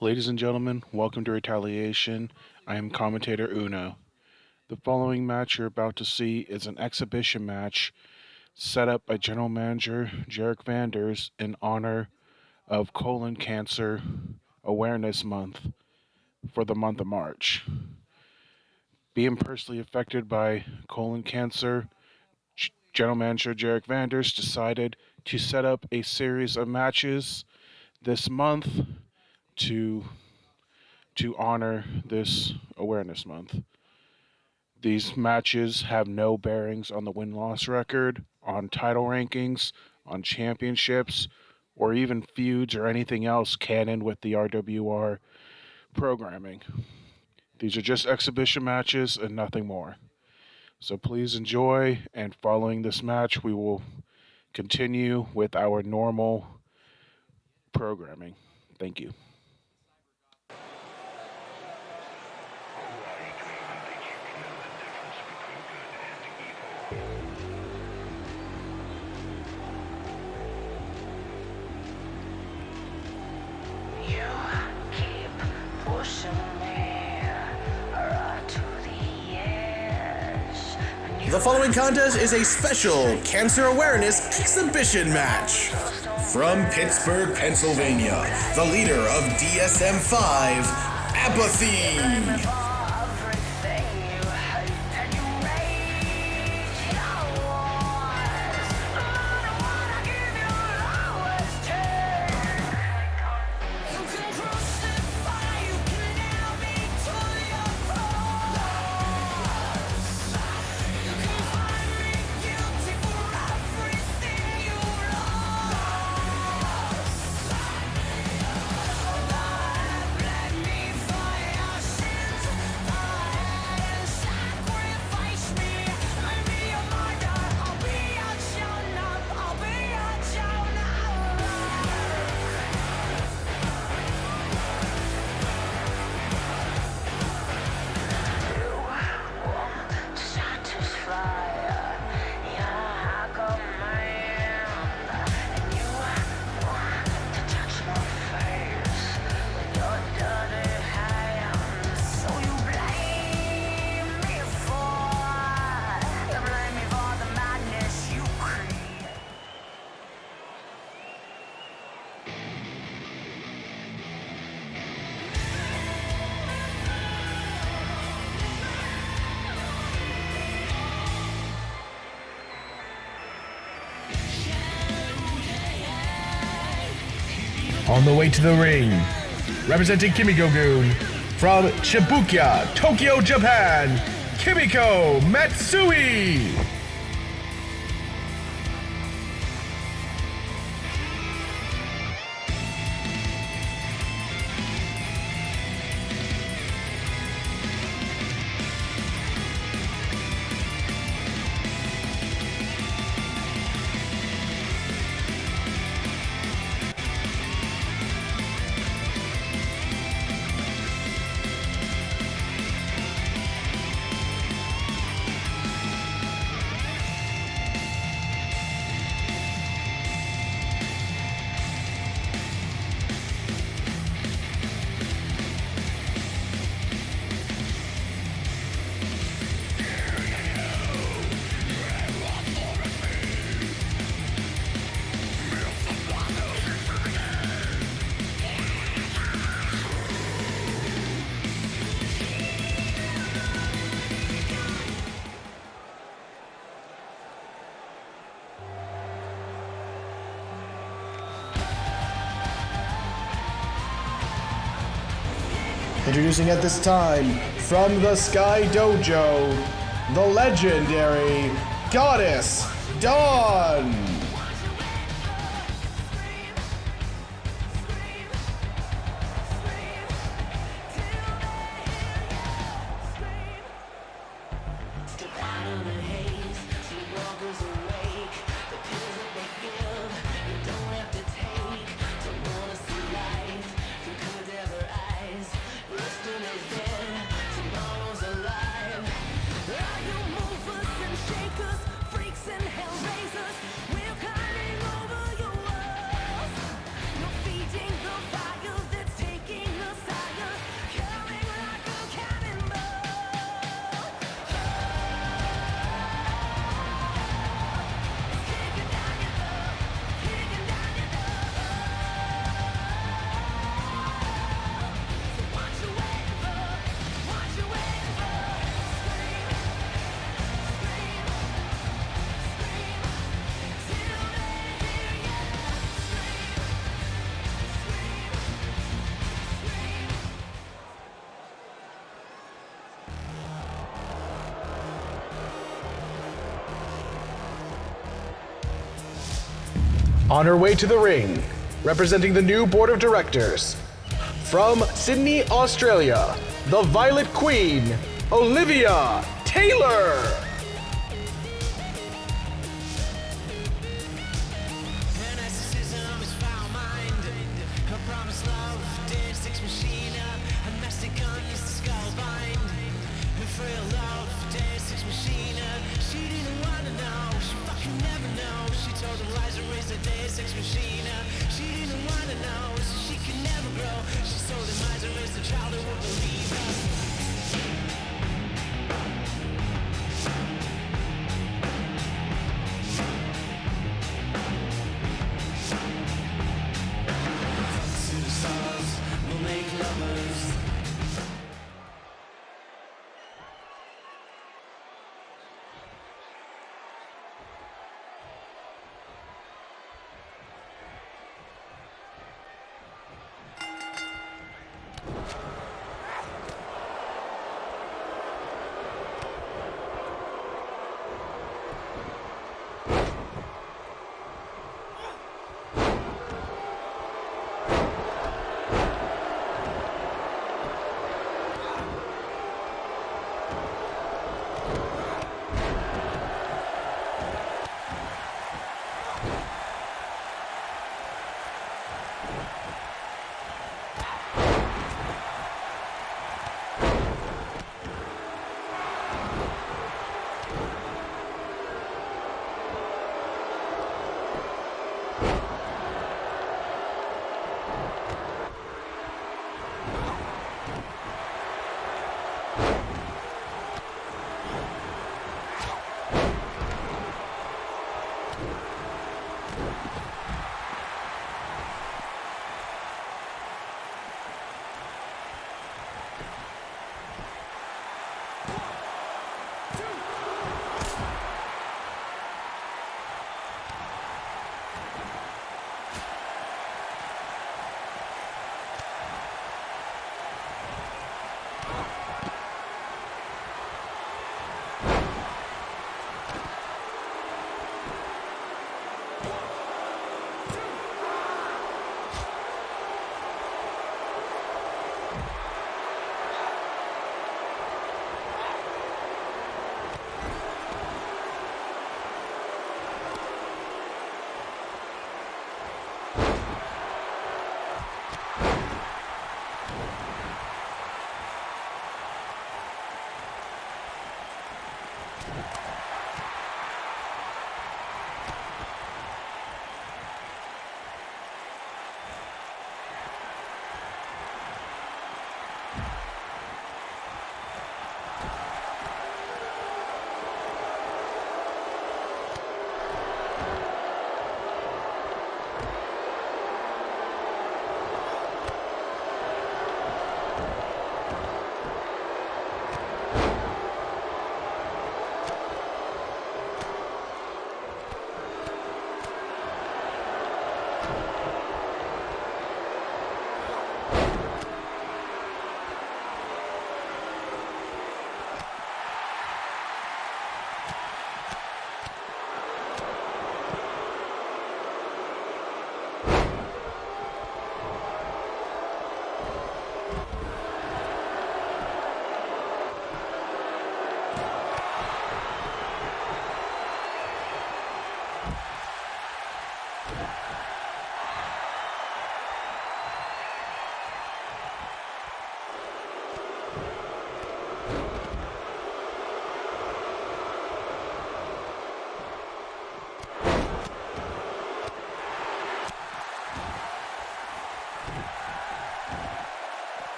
Ladies and gentlemen, welcome to Retaliation. I am commentator Uno. The following match you're about to see is an exhibition match set up by General Manager Jarek Vanders in honor of Colon Cancer Awareness Month for the month of March. Being personally affected by colon cancer, General Manager Jarek Vanders decided to set up a series of matches this month to honor this awareness month. These matches have no bearings on the win-loss record, on title rankings, on championships, or even feuds or anything else canon with the RWR programming. These are just exhibition matches and nothing more. So please enjoy, and following this match, we will continue with our normal programming. Thank you. The following contest is a special cancer awareness exhibition match. From Pittsburgh, Pennsylvania, the leader of DSM-5, Apathy. On the way to the ring, representing Kimiko-gun, from Shibuya, Tokyo, Japan, Kimiko Matsui! Introducing at this time, from the Sky Dojo, the legendary Goddess Dawn! Freaks and hellraisers, we're On her way to the ring, representing the new board of directors, from Sydney, Australia, the Violet Queen, Olivia Taylor.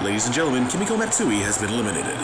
Ladies and gentlemen, Kimiko Matsui has been eliminated.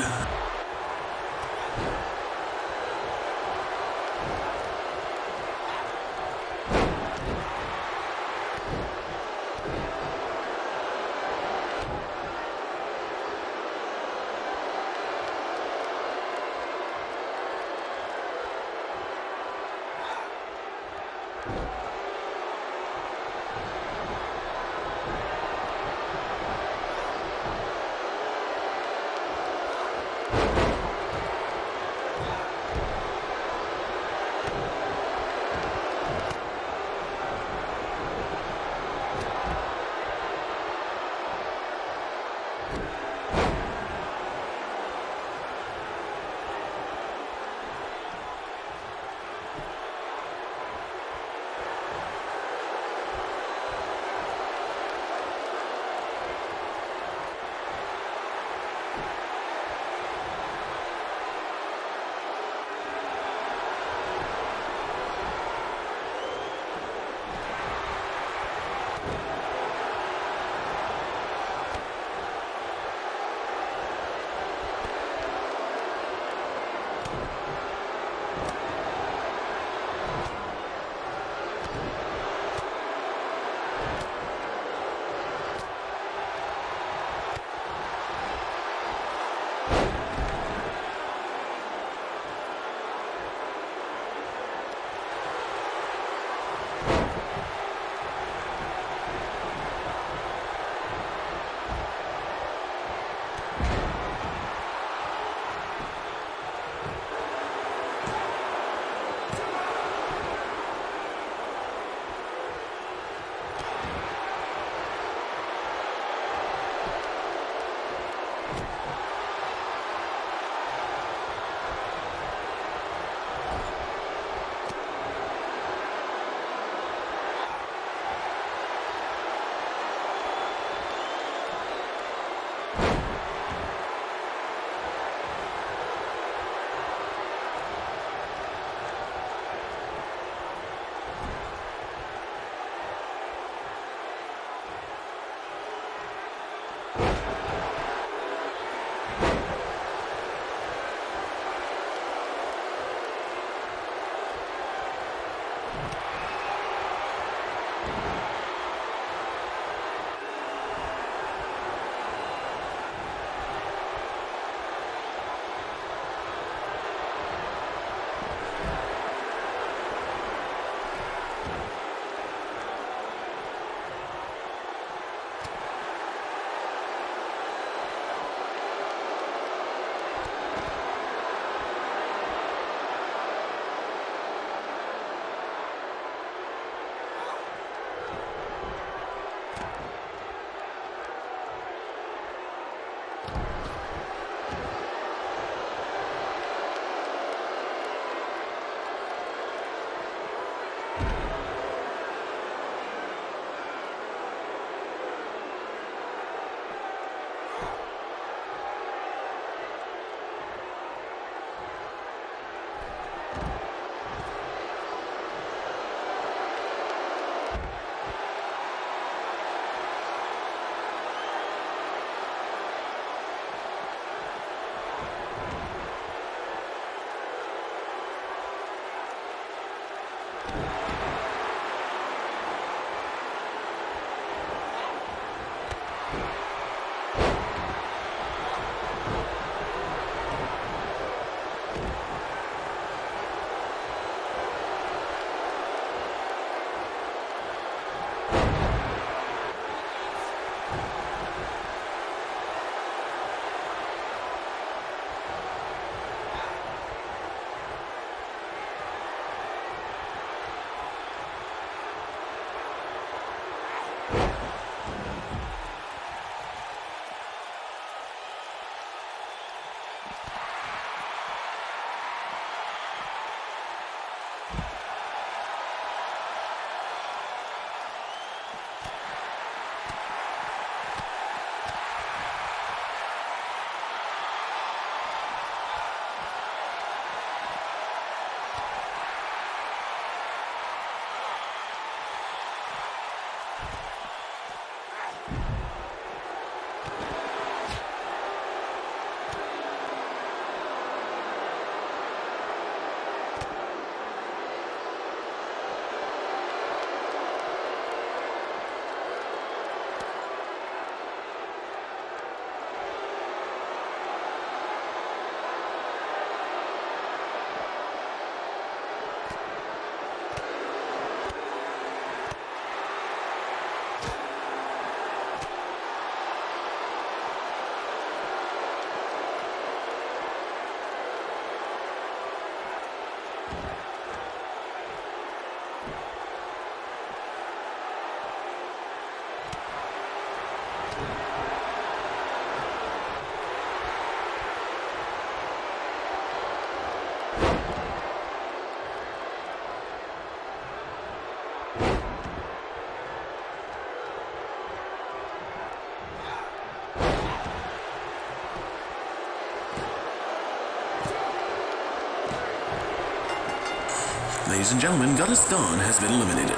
Ladies and gentlemen, Goddess Dawn has been eliminated.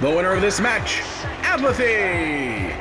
The winner of this match, Apathy!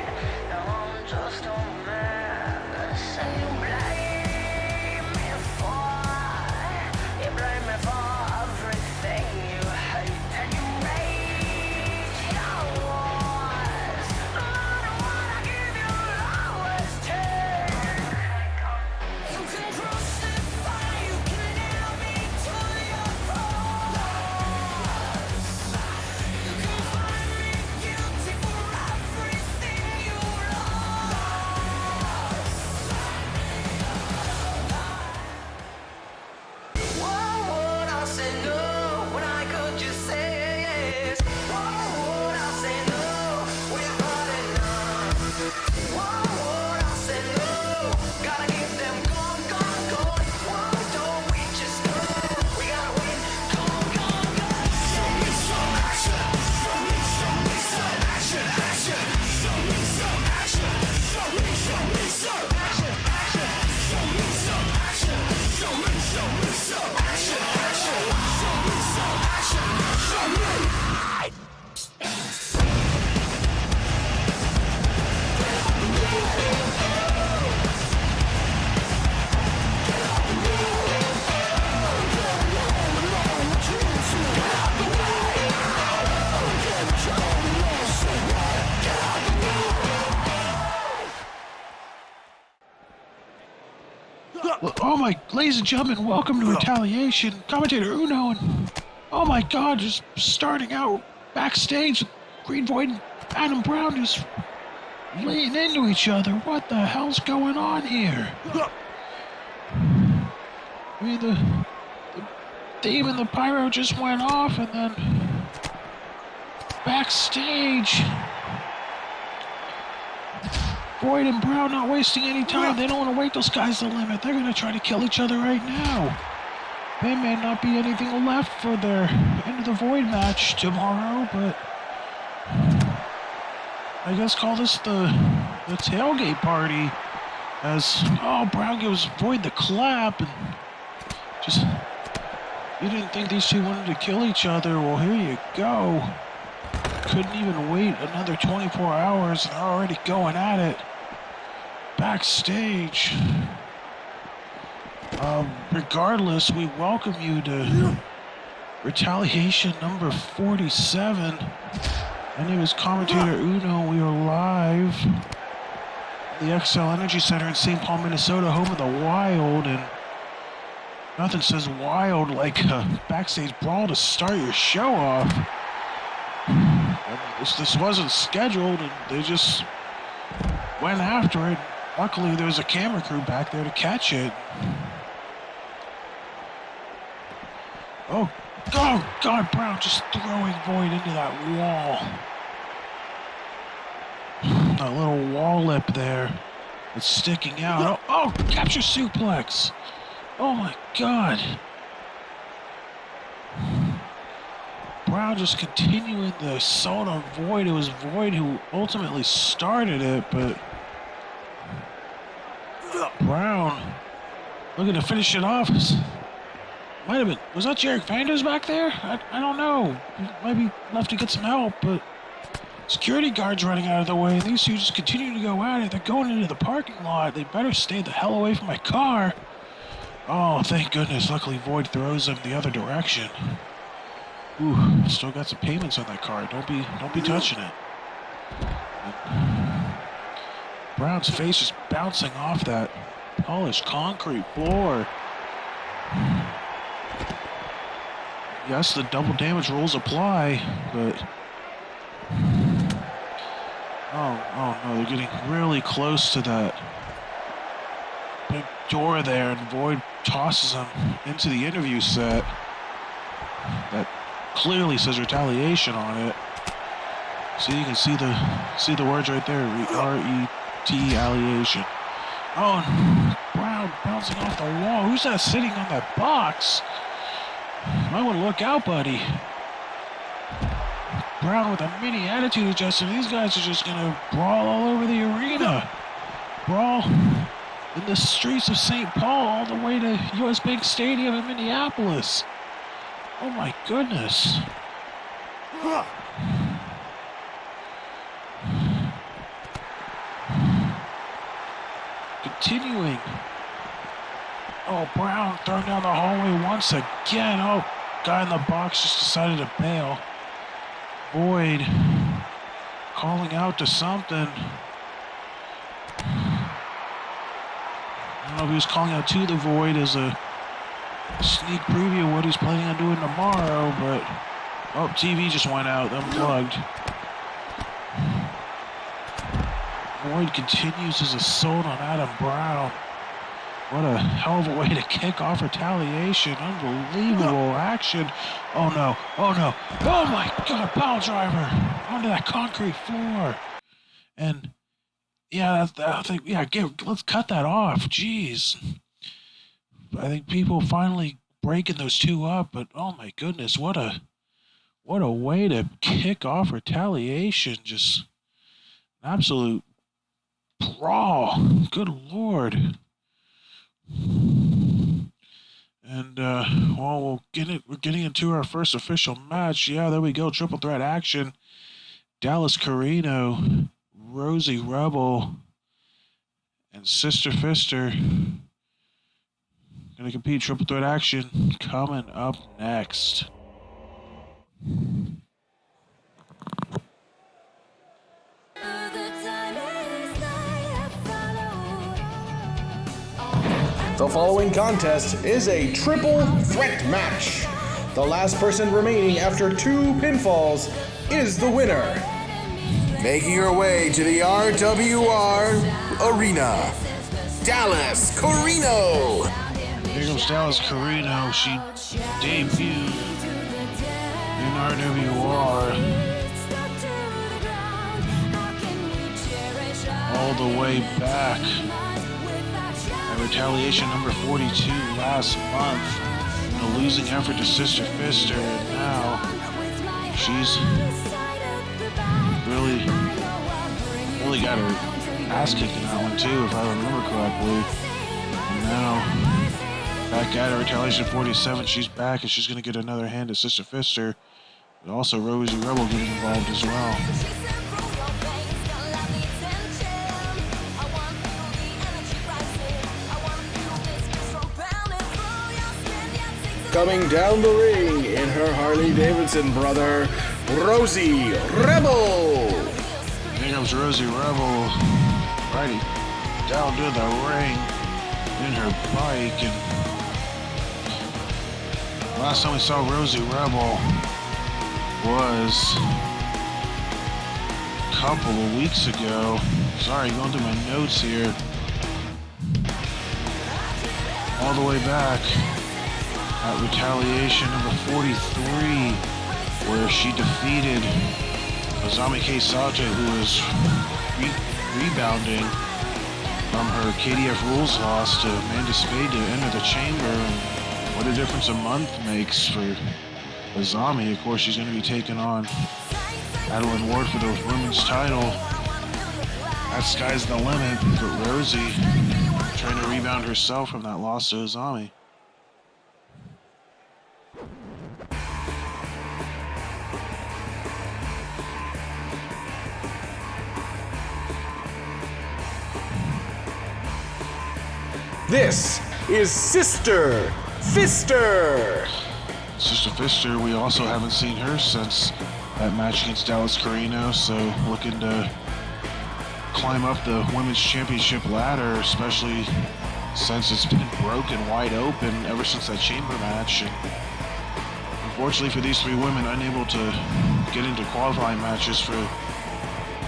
Oh my, ladies and gentlemen, welcome to Retaliation. Commentator Uno and, oh my god, just starting out backstage, Green Void and Adam Brown just laying into each other. What the hell's going on here? I mean, the theme and the pyro just went off, and then backstage, Void and Brown not wasting any time. They don't want to wait those guys the limit. They're going to try to kill each other right now. There may not be anything left for their End of the Void match tomorrow, but I guess call this the tailgate party, as, oh, Brown gives Void the clap, and just, you didn't think these two wanted to kill each other. Well, here you go. Couldn't even wait another 24 hours and they're already going at it. Backstage. Regardless, we welcome you to Retaliation number 47. My name is Commentator Uno. We are live at the XL Energy Center in St. Paul, Minnesota, home of the Wild, and nothing says wild like a backstage brawl to start your show off. This wasn't scheduled, and they just went after it. Luckily, there was a camera crew back there to catch it. Oh, God, Brown just throwing Void into that wall. That little wall lip there. It's sticking out. Oh, capture suplex. Oh, my God. Brown just continuing the assault on Void. It was Void who ultimately started it, but Brown looking to finish it off. Might have been, was that Jarek Vanders back there? I don't know. He might be left to get some help, but security guards running out of the way. These two just continue to go at it. They're going into the parking lot. They better stay the hell away from my car. Oh, thank goodness. Luckily, Void throws him the other direction. Ooh, still got some payments on that card. Don't be touching it. Brown's face is bouncing off that polished concrete floor. Yes, the double damage rules apply, but oh no, they're getting really close to that big door there, and Void tosses him into the interview set. That clearly says retaliation on it. See, you can see the words right there, retaliation. Oh, and Brown bouncing off the wall. Who's that sitting on that box? Might want to look out, buddy. Brown with a mini attitude adjustment. These guys are just gonna brawl all over the arena. Brawl in the streets of St. Paul all the way to US Bank Stadium in Minneapolis. Oh my goodness. Continuing. Oh, Brown thrown down the hallway once again. Oh, guy in the box just decided to bail. Void calling out to something. I don't know if he was calling out to the Void as a sneak preview of what he's planning on doing tomorrow, but oh, TV just went out, unplugged. Void continues his assault on Adam Brown. What a hell of a way to kick off retaliation. Unbelievable action. Oh no, oh no, oh my God, pile driver onto that concrete floor. And yeah, I think, yeah, let's cut that off. Jeez. I think people finally breaking those two up, but oh my goodness, what a way to kick off retaliation. Just an absolute brawl. Good Lord. And well, we're getting into our first official match. Yeah, there we go. Triple threat action. Dallas Carino, Rosie Rebel, and Sister Fister gonna compete triple threat action coming up next. The following contest is a triple threat match. The last person remaining after 2 pinfalls is the winner. Making her way to the RWR Arena, Dallas Carino. Here comes Dallas Carino. She debuted in RWR all the way back at Retaliation number 42 last month in a losing effort to Sister Fister, and now she's really got her ass kicked in that one too, if I remember correctly. And now back at her, Retaliation 47, she's back and she's gonna get another hand at Sister Fister. But also Rosie Rebel getting involved as well. Coming down the ring in her Harley Davidson, brother, Rosie Rebel. Here comes Rosie Rebel, righty down to the ring in her bike. And last time we saw Rosie Rebel was a couple of weeks ago. Sorry, going through my notes here. All the way back at Retaliation number 43, where she defeated Azami K. Sato, who was rebounding from her KDF Rules loss to Amanda Spade to enter the chamber. And what a difference a month makes for Azami. Of course, she's going to be taking on Adeline Ward for the women's title. That sky's the limit, but Rosie trying to rebound herself from that loss to Azami. This is Sister Fister. Sister Fister, we also haven't seen her since that match against Dallas Carino, so looking to climb up the women's championship ladder, especially since it's been broken wide open ever since that chamber match. And unfortunately for these three women, unable to get into qualifying matches for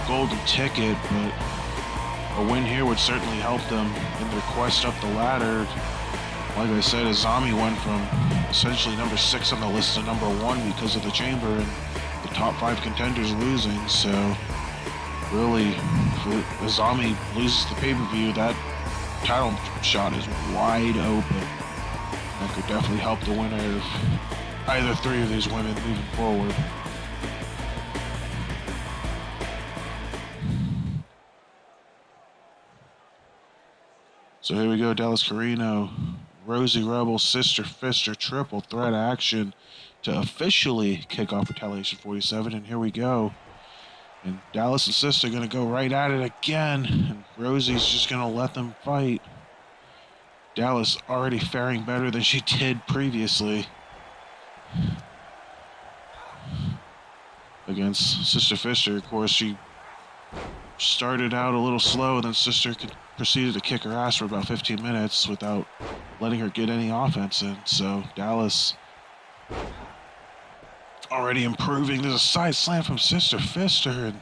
golden ticket, but a win here would certainly help them in their quest up the ladder. Like I said, Azami went from essentially number 6 on the list to number 1 because of the chamber and the top 5 contenders losing. So really, if Azami loses the pay-per-view, that title shot is wide open. That could definitely help the winner of either 3 of these women moving forward. So here we go, Dallas Carino, Rosie Rebel, Sister Fister, triple threat action to officially kick off Retaliation 47, and here we go. And Dallas and Sister are going to go right at it again, and Rosie's just going to let them fight. Dallas already faring better than she did previously against Sister Fister. Of course, she started out a little slow, then Sister proceeded to kick her ass for about 15 minutes without letting her get any offense in. So Dallas already improving. There's a side slam from Sister Fister, and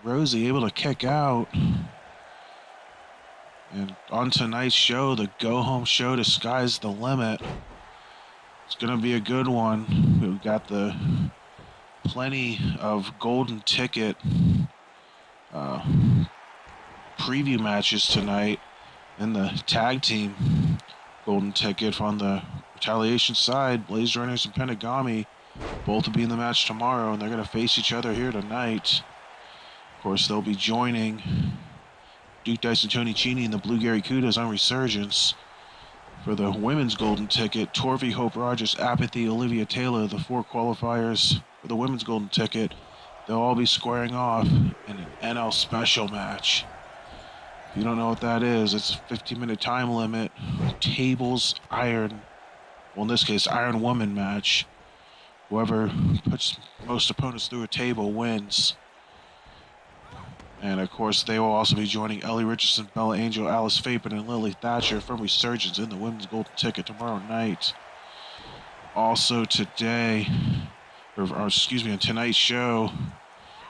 Rosie able to kick out. And on tonight's show, the go-home show to Sky's the Limit. It's going to be a good one. We've got the plenty of golden ticket preview matches tonight, and the tag team golden ticket on the Retaliation side. Blaze Runners and Pentagami both will be in the match tomorrow, and they're going to face each other here tonight. Of course, they'll be joining Duke Dice and Tony Cini and the Blue Gary Kudas on Resurgence. For the women's golden ticket, Torvi, Hope Rogers, Apathy, Olivia Taylor, the 4 qualifiers for the women's golden ticket, they'll all be squaring off in an NL special match. If you don't know what that is, it's a 15-minute time limit, tables, iron, well, in this case, Iron Woman match. Whoever puts most opponents through a table wins. And of course, they will also be joining Ellie Richardson, Bella Angel, Alice Fapen, and Lily Thatcher from Resurgence in the women's golden ticket tomorrow night. Also today, on tonight's show,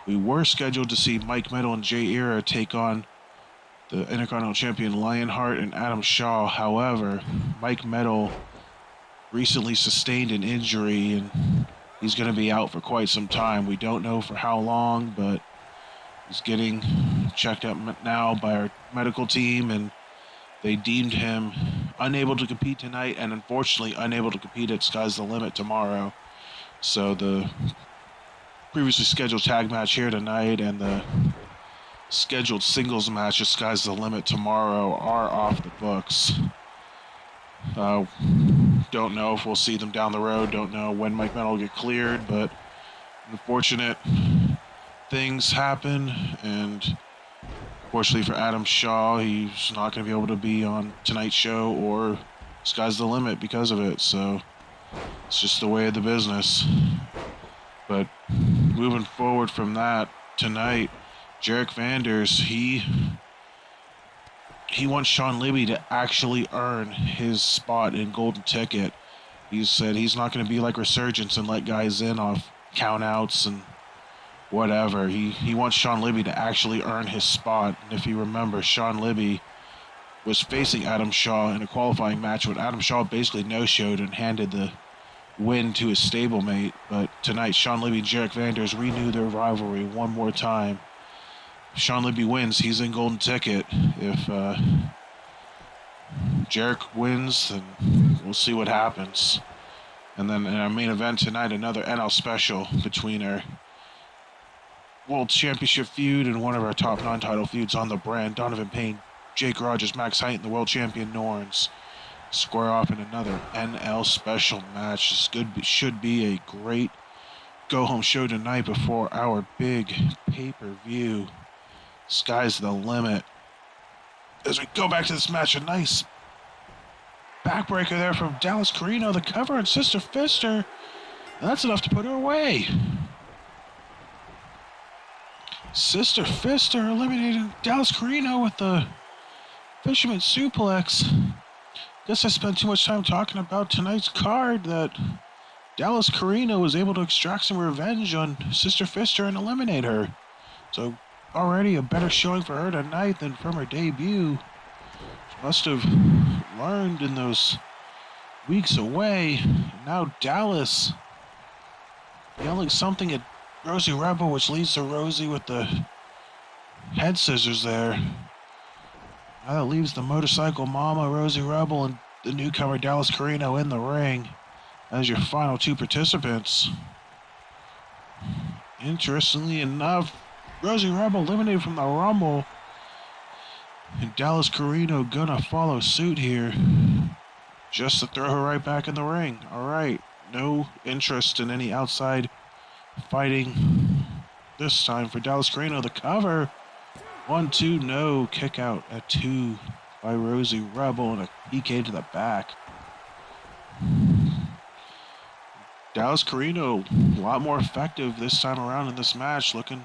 we were scheduled to see Mike Metal and Jay Era take on the Intercontinental Champion Lionheart and Adam Shaw. However, Mike Metal recently sustained an injury, and he's going to be out for quite some time. We don't know for how long, but he's getting checked up now by our medical team, and they deemed him unable to compete tonight and unfortunately unable to compete at Sky's the Limit tomorrow. So the previously scheduled tag match here tonight and the scheduled singles match at Sky's the Limit tomorrow are off the books. Don't know if we'll see them down the road. Don't know when Mike Metal will get cleared, but unfortunate things happen, and fortunately for Adam Shaw, he's not going to be able to be on tonight's show or Sky's the Limit because of it. So it's just the way of the business. But moving forward from that, tonight, Jarek Vanders, he wants Sean Libby to actually earn his spot in Golden Ticket. He said he's not going to be like Resurgence and let guys in off countouts and whatever. He wants Sean Libby to actually earn his spot. And if you remember, Sean Libby was facing Adam Shaw in a qualifying match when Adam Shaw basically no-showed and handed the win to his stablemate. But tonight, Sean Libby and Jarek Vanders renew their rivalry one more time. If Sean Libby wins, he's in Golden Ticket. If Jarek wins, then we'll see what happens. And then in our main event tonight, another NL special between our World Championship feud and one of our top non-title feuds on the brand. Donovan Payne, Jake Rogers, Max Height, and the world champion Norns square off in another NL special match. This should be a great go-home show tonight before our big pay-per-view. Sky's the Limit. As we go back to this match, a nice backbreaker there from Dallas Carino. The cover on Sister Fister. And that's enough to put her away. Sister Fister eliminating Dallas Carino with the Fisherman Suplex. Guess I spent too much time talking about tonight's card that Dallas Carino was able to extract some revenge on Sister Fister and eliminate her. So already a better showing for her tonight than from her debut. She must have learned in those weeks away. And now Dallas yelling something at Rosie Rebel, which leads to Rosie with the head scissors there. Now that leaves the motorcycle mama, Rosie Rebel, and the newcomer Dallas Carino in the ring as your final two participants. Interestingly enough, Rosie Rebel eliminated from the Rumble, and Dallas Carino gonna follow suit here just to throw her right back in the ring. All right, no interest in any outside fighting this time for Dallas Carino. The cover, 1-2, no, kick out at 2 by Rosie Rebel and a PK to the back. Dallas Carino, a lot more effective this time around in this match, looking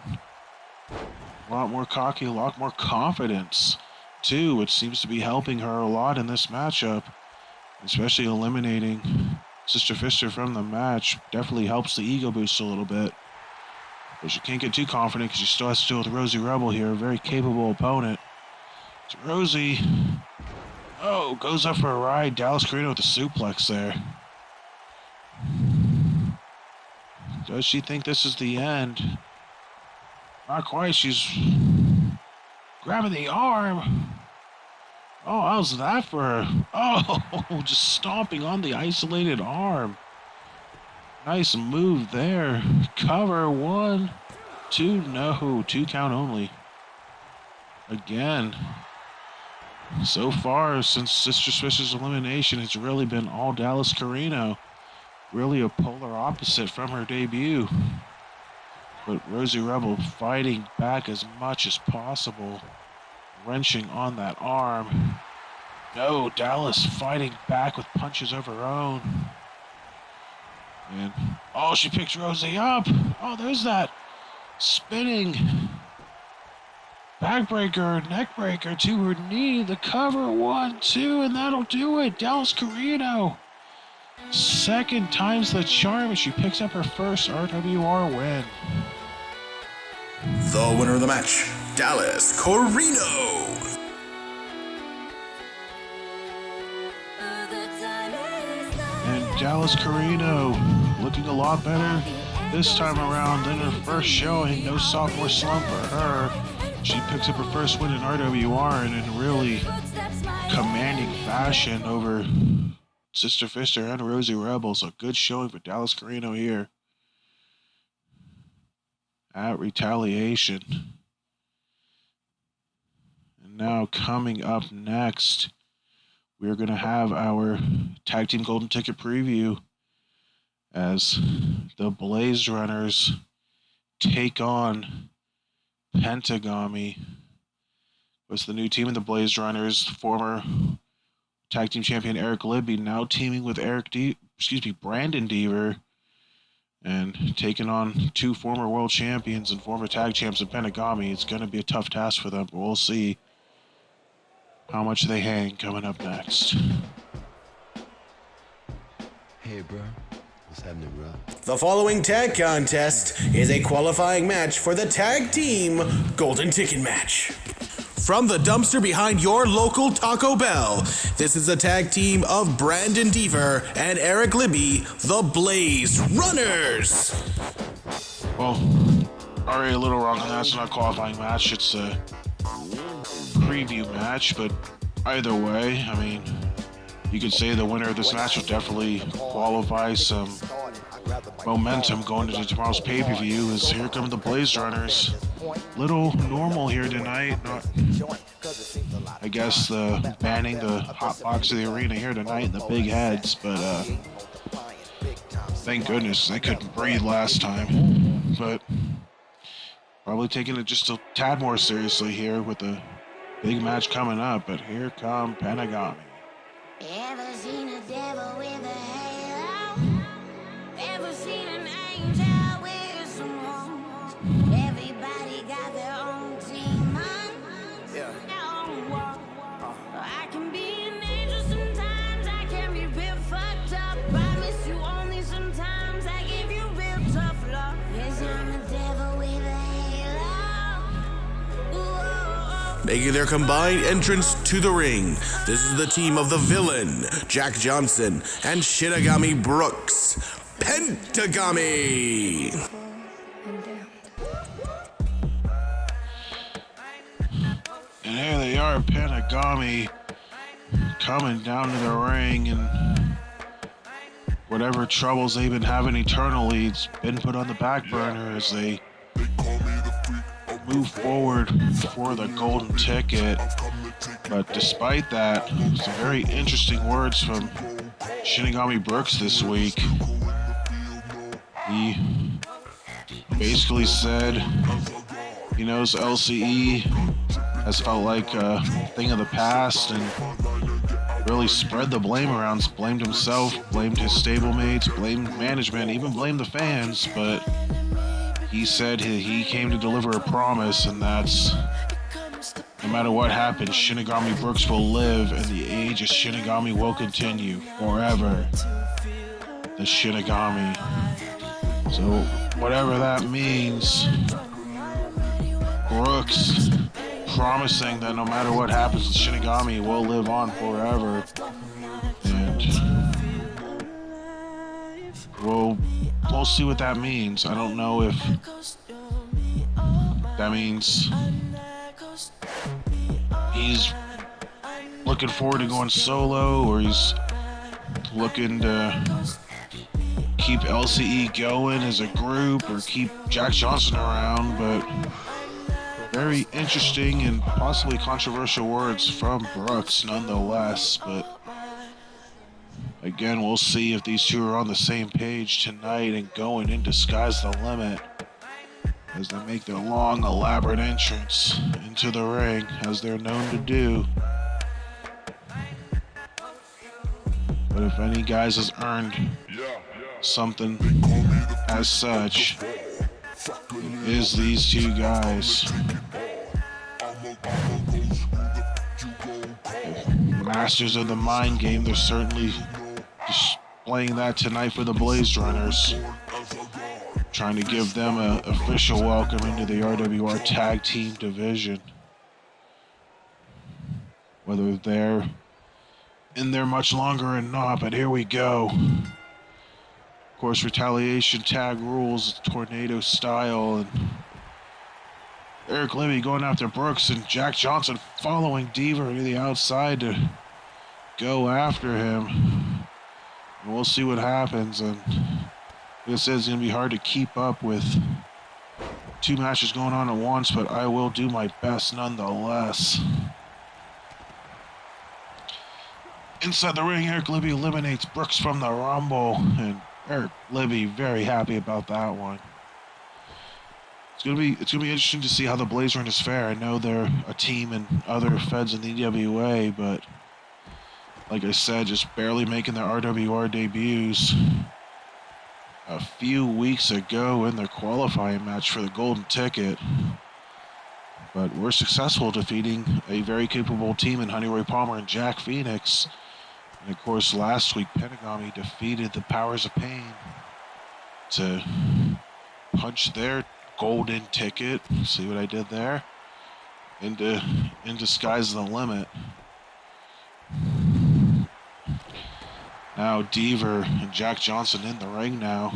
a lot more cocky, a lot more confidence too, which seems to be helping her a lot in this matchup, especially eliminating Sister Fister from the match. Definitely helps the ego boost a little bit. But she can't get too confident because she still has to deal with Rosie Rebel here, a very capable opponent. So Rosie, goes up for a ride. Dallas Carino with the suplex there. Does she think this is the end? Not quite. She's grabbing the arm. Oh, how's that for her? Oh, just stomping on the isolated arm. Nice move there. Cover, 1, 2, no, 2 count only. Again. So far, since Sister Fister's elimination, it's really been all Dallas Carino. Really a polar opposite from her debut. But Rosie Rebel fighting back as much as possible. Wrenching on that arm. No, Dallas fighting back with punches of her own. And, she picks Rosie up. Oh, there's that spinning backbreaker, neckbreaker to her knee. The cover, 1, 2, and that'll do it. Dallas Carino. Second time's the charm as she picks up her first RWR win. The winner of the match, Dallas Carino. And Dallas Carino looking a lot better this time around than her first showing. No sophomore slump for her. She picks up her first win in RWR and in really commanding fashion over Sister Fister and Rosie Rebel. So good showing for Dallas Carino here at Retaliation. And now coming up next, we're going to have our Tag Team Golden Ticket preview as the Blaze Runners take on Pentagami. Was the new team of the Blaze Runners, former Tag Team Champion Eric Libby now teaming with Brandon Deaver and taking on 2 former world champions and former tag champs in Pentagami. It's going to be a tough task for them, but we'll see how much they hang coming up next. Hey, bro. What's happening, bro? The following tag contest is a qualifying match for the Tag Team Golden Ticket match. From the dumpster behind your local Taco Bell, this is a tag team of Brandon Deaver and Eric Libby, the Blaze Runners. Well, already a little wrong on that. It's not a qualifying match. It's a preview match, but either way, I mean, you could say the winner of this match will definitely qualify some momentum going into tomorrow's pay-per-view. As here come the Blaze Runners. Little normal here tonight. Not, I guess, the banning the hot box of the arena here tonight and the big heads, but thank goodness they couldn't breathe last time. But probably taking it just a tad more seriously here with the big match coming up. But here come Pentagami. Ever see Making their combined entrance to the ring, this is the team of the Villain, Jack Johnson, and Shinigami Brooks, Pentagami. And here they are, Pentagami, coming down to the ring, and whatever troubles they've been having eternally, it's been put on the back burner as they move forward for the golden ticket. But despite that, some very interesting words from Shinigami Brooks this week. He basically said he knows LCE has felt like a thing of the past and really spread the blame around, blamed himself, blamed his stablemates, blamed management, even blamed the fans, but he said he came to deliver a promise, and that's no matter what happens, Shinigami Brooks will live and the age of Shinigami will continue forever. The Shinigami. So whatever that means, Brooks promising that no matter what happens, the Shinigami will live on forever. And we'll see what that means. I don't know if that means he's looking forward to going solo, or he's looking to keep LCE going as a group, or keep Jack Johnson around. But very interesting and possibly controversial words from Brooks nonetheless. But again, we'll see if these two are on the same page tonight and going into Sky's the Limit as they make their long, elaborate entrance into the ring, as they're known to do. But if any guys has earned something as such, it is these two guys. Masters of the mind game, they're certainly displaying that tonight for the Blaze Runners. Trying to give them an official welcome into the RWR Tag Team Division. Whether they're in there much longer or not, but here we go. Of course, Retaliation tag rules, tornado style, and Eric Libby going after Brooks, and Jack Johnson following Deaver to the outside to go after him. And we'll see what happens. And this is going to be hard to keep up with two matches going on at once, but I will do my best nonetheless. Inside the ring, Eric Libby eliminates Brooks from the Rumble, and Eric Libby very happy about that one. It's gonna be interesting to see how the Blaze Runners fare. I know they're a team in other feds in the EWA, but like I said, just barely making their RWR debuts a few weeks ago in their qualifying match for the Golden Ticket. But we're successful defeating a very capable team in Honey Roy Palmer and Jack Phoenix. And of course, last week, Pentagami defeated the Powers of Pain to punch their golden ticket. See what I did there? Into Sky's the Limit. Now Deaver and Jack Johnson in the ring now.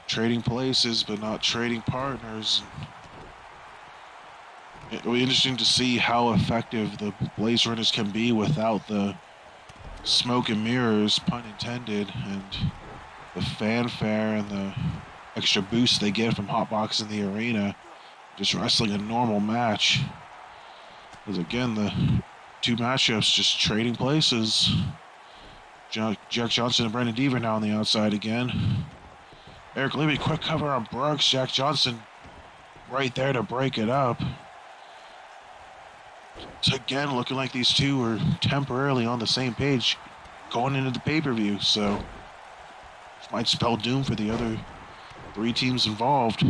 Trading places, but not trading partners. It'll be interesting to see how effective the Blaze Runners can be without the smoke and mirrors, pun intended, and the fanfare and the extra boost they get from hotboxing the arena, just wrestling a normal match. Because again, the two matchups just trading places. Jack Johnson and Brandon Deaver now on the outside again. Eric Libby, quick cover on Brooks. Jack Johnson right there to break it up. It's again looking like these two are temporarily on the same page going into the pay-per-view, so this might spell doom for the other three teams involved.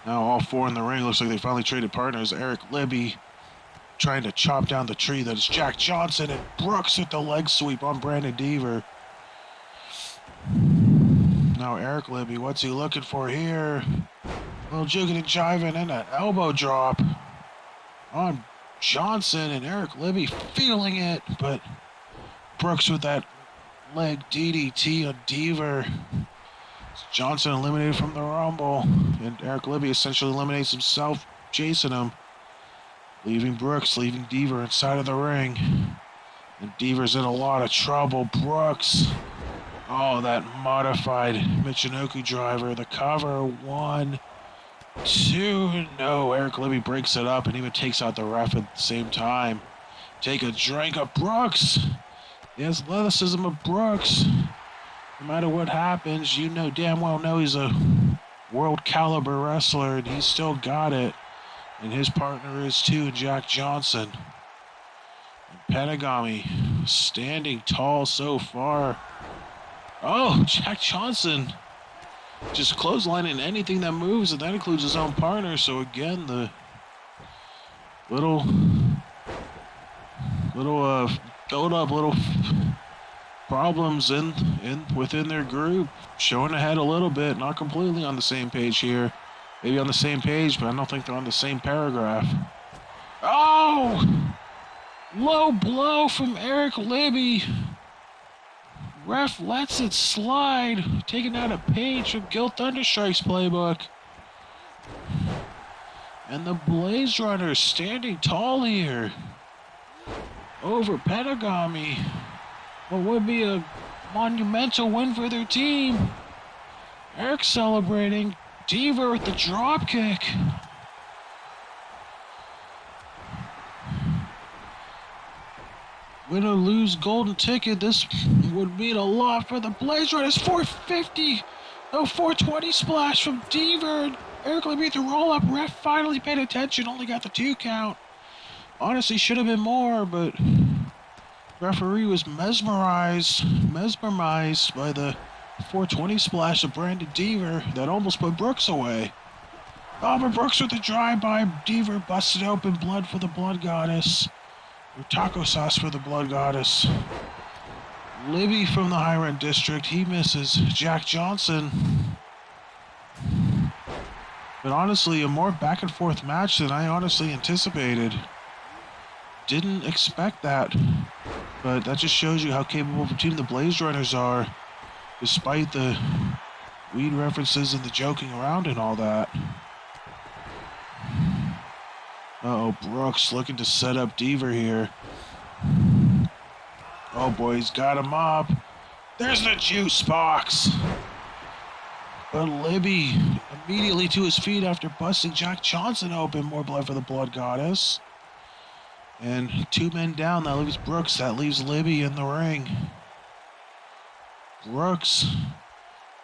Now all four in the ring. Looks like they finally traded partners. Eric Libby trying to chop down the tree that is Jack Johnson, and Brooks with the leg sweep on Brandon Deaver. Now Eric Libby, what's he looking for here? Little jigging and jiving and an elbow drop on Johnson, and Eric Libby feeling it, but Brooks with that leg DDT on Deaver. Johnson eliminated from the Rumble, and Eric Libby essentially eliminates himself, chasing him, leaving Brooks, leaving Deaver inside of the ring. And Deaver's in a lot of trouble. Brooks, oh, that modified Michinoku driver, the cover, 1, 2, no, Eric Libby breaks it up and even takes out the ref at the same time. Take a drink of Brooks. The athleticism of Brooks. No matter what happens, you know damn well know he's a world caliber wrestler, and he's still got it. And his partner is too, Jack Johnson. And Penagami standing tall so far. Oh, Jack Johnson just clotheslining anything that moves, and that includes his own partner. So again, the little build up, little problems within their group, showing ahead a little bit, not completely on the same page here. Maybe on the same page, but I don't think they're on the same paragraph. Oh! Low blow from Eric Libby. Ref lets it slide, taking out a page from Gil Thunderstrike's playbook. And the Blaze Runner standing tall here over Penagami. What would be a monumental win for their team. Eric celebrating. Deaver with the drop kick. Win or lose golden ticket, this would mean a lot for the Blaze Runners. 450, no 420 splash from Deaver. Eric Libby the roll-up. Ref finally paid attention, only got the 2 count. Honestly, should have been more, but referee was mesmerized by the 420 splash of Brandon Deaver that almost put Brooks away. But Brooks with the drive-by. Deaver busted open. Blood for the Blood Goddess. Or taco sauce for the Blood Goddess. Libby from the High-Rent District. He misses. Jack Johnson. But honestly, a more back-and-forth match than I honestly anticipated. Didn't expect that. But that just shows you how capable of a team the Blaze Runners are, despite the weed references and the joking around and all that. Uh-oh, Brooks looking to set up Deaver here. Oh boy, he's got him up. There's the juice box. But Libby immediately to his feet after busting Jack Johnson open. More blood for the Blood Goddess. And 2 men down, that leaves Brooks. That leaves Libby in the ring. Brooks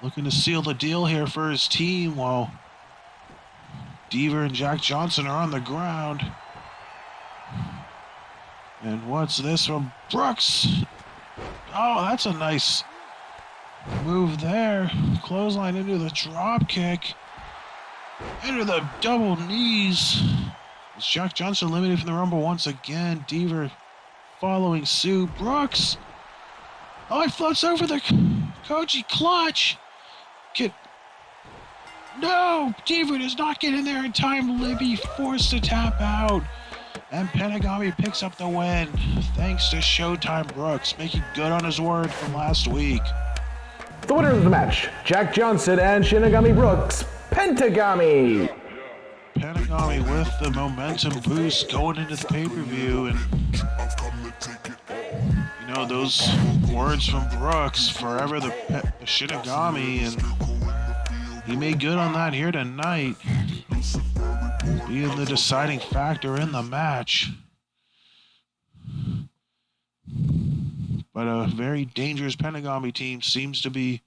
looking to seal the deal here for his team while Deaver and Jack Johnson are on the ground. And what's this from Brooks? Oh, that's a nice move there. Clothesline into the drop kick. Into the double knees. Is Jack Johnson eliminated from the Rumble once again. Deaver following suit. Brooks. Oh, he floats over the Koji clutch. No! Deaver does not get in there in time. Libby forced to tap out. And Penagami picks up the win. Thanks to Showtime Brooks, making good on his word from last week. The winner of the match, Jack Johnson and Shinigami Brooks, Pentagami. Penagami with the momentum boost going into the pay-per-view. And, you know, those words from Brooks, forever the Shinigami, and he made good on that here tonight, being the deciding factor in the match. But a very dangerous Penagami team seems to be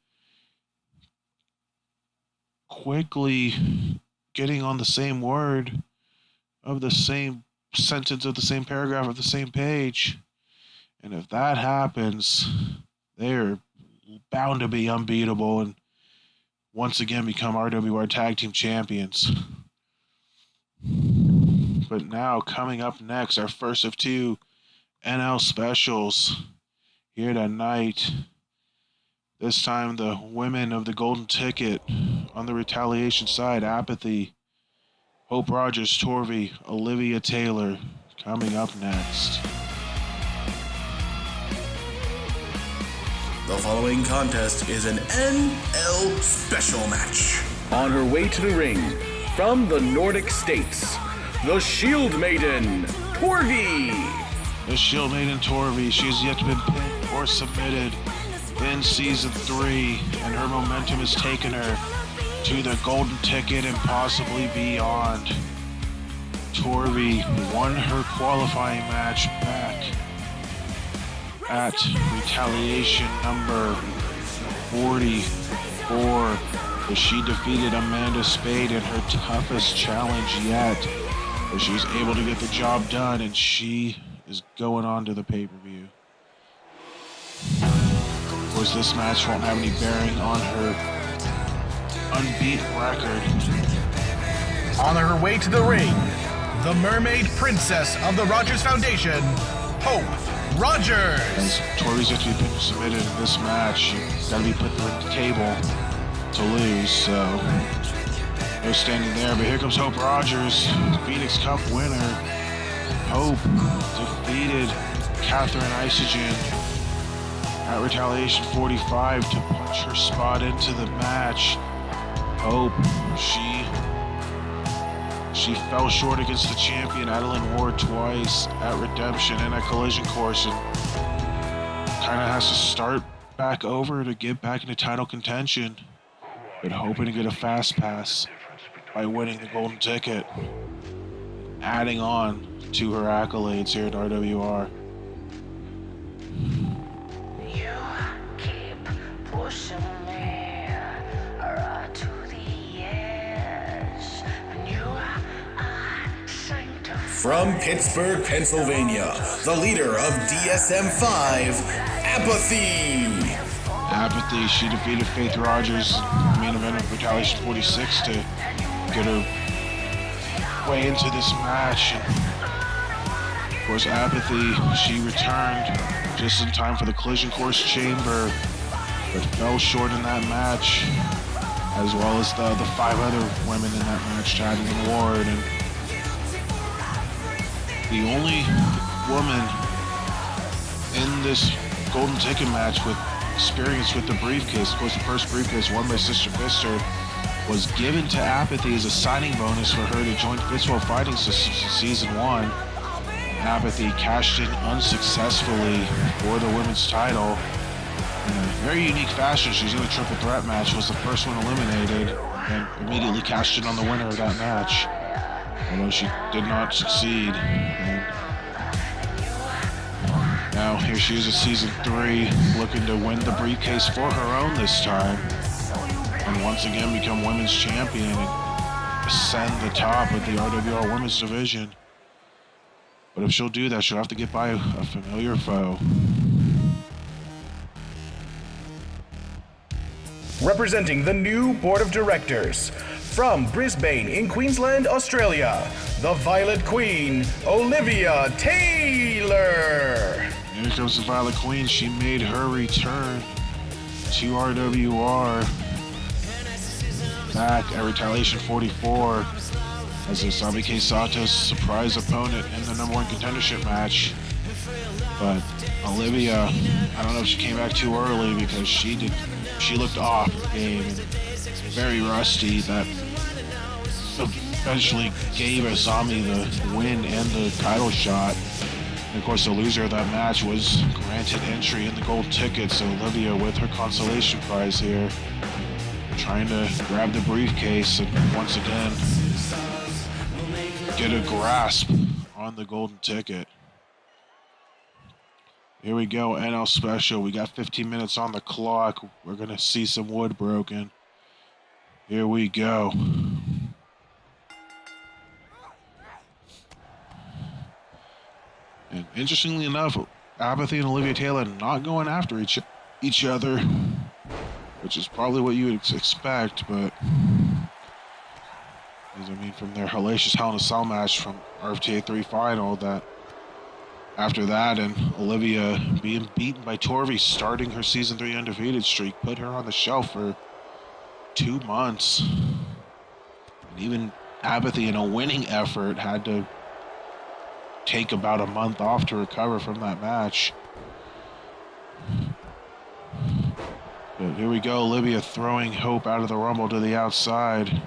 quickly getting on the same word of the same sentence of the same paragraph of the same page. And if that happens, they're bound to be unbeatable and once again become RWR Tag Team Champions. But now, coming up next, our first of 2 NL specials here tonight. This time, the women of the golden ticket on the retaliation side, Apathy, Hope Rogers, Torvey, Olivia Taylor, coming up next. The following contest is an NL special match. On her way to the ring, from the Nordic states, the Shield Maiden, Torvey. The Shield Maiden Torvey, she's yet to be pinned or submitted in Season 3, and her momentum has taken her to the golden ticket and possibly beyond. Torvey won her qualifying match back at Retaliation number 44, as she defeated Amanda Spade in her toughest challenge yet. But she was able to get the job done, and she is going on to the pay-per-view. Of course, this match won't have any bearing on her unbeaten record. On her way to the ring, the Mermaid Princess of the Rogers Foundation, Hope Rogers. As Tori's yet to be pinned or submitted in this match, you've got to be put through the table to lose, so no standing there. But here comes Hope Rogers, Phoenix Cup winner. Hope defeated Catherine Isogen at Retaliation 45 to punch her spot into the match. Hope, she fell short against the champion Adeline Ward twice at Redemption and at Collision Course, and kind of has to start back over to get back into title contention, but hoping to get a fast pass by winning the golden ticket, adding on to her accolades here at RWR. You keep pushing me right to the edge, and you are sanctified. From Pittsburgh, Pennsylvania, the leader of DSM-5, Apathy. Apathy, she defeated Faith Rogers in the main event of Retaliation 46 to get her way into this match. And of course, Apathy, she returned just in time for the Collision Course Chamber, but fell short in that match, as well as the 5 other women in that match, Adeline Ward. And the only woman in this golden ticket match with experience with the briefcase, of course the first briefcase won by Sister Fister, was given to Apathy as a signing bonus for her to join Fitzwell Fighting Systems in Season 1. Apathy cashed in unsuccessfully for the women's title in a very unique fashion. She's in a triple threat match, was the first one eliminated, and immediately cashed in on the winner of that match, although she did not succeed. And now here she is at Season 3, looking to win the briefcase for her own this time, and once again become women's champion and ascend the top of the RWR women's division. But if she'll do that, she'll have to get by a familiar foe. Representing the new board of directors, from Brisbane in Queensland, Australia, the Violet Queen, Olivia Taylor. Here comes the Violet Queen. She made her return to RWR back at Retaliation 44 as Asami Sato's surprise opponent in the #1 contendership match. But Olivia, I don't know if she came back too early, because she looked off the game and very rusty. That eventually gave Asami the win and the title shot. And of course, the loser of that match was granted entry in the gold ticket. So Olivia, with her consolation prize here, trying to grab the briefcase and once again get a grasp on the golden ticket. Here we go, NL Special. We got 15 minutes on the clock. We're gonna see some wood broken. Here we go. And interestingly enough, Apathy and Olivia Taylor not going after each other, which is probably what you would expect, but I mean, from their hellacious Hell in a Cell match from RFTA 3 final, that after that, and Olivia being beaten by Torvey, starting her season 3 undefeated streak, put her on the shelf for 2 months. And even Apathy, in a winning effort, had to take about a month off to recover from that match. But here we go, Olivia throwing Hope out of the Rumble to the outside.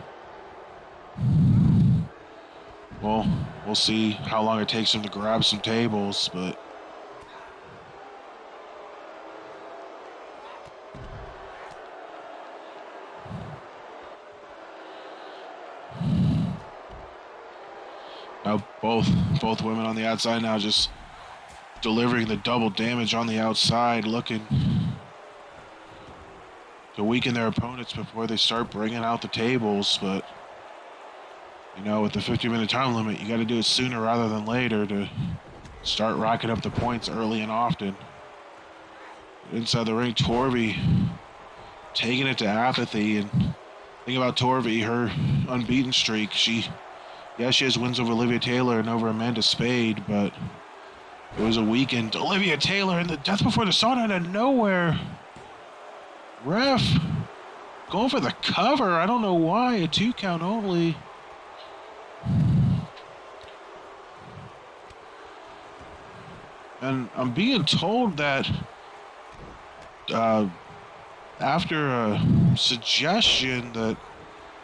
Well, we'll see how long it takes him to grab some tables, but now both women on the outside now just delivering the double damage on the outside, looking to weaken their opponents before they start bringing out the tables. But you know, with the 50-minute time limit, you got to do it sooner rather than later to start racking up the points early and often. Inside the ring, Torvey taking it to Apathy. And think about Torvey, her unbeaten streak. She has wins over Olivia Taylor and over Amanda Spade, but it was a weekend. Olivia Taylor in the Death Before the Sun out of nowhere. Ref going for the cover. I don't know why. A 2 count only. And I'm being told that after a suggestion that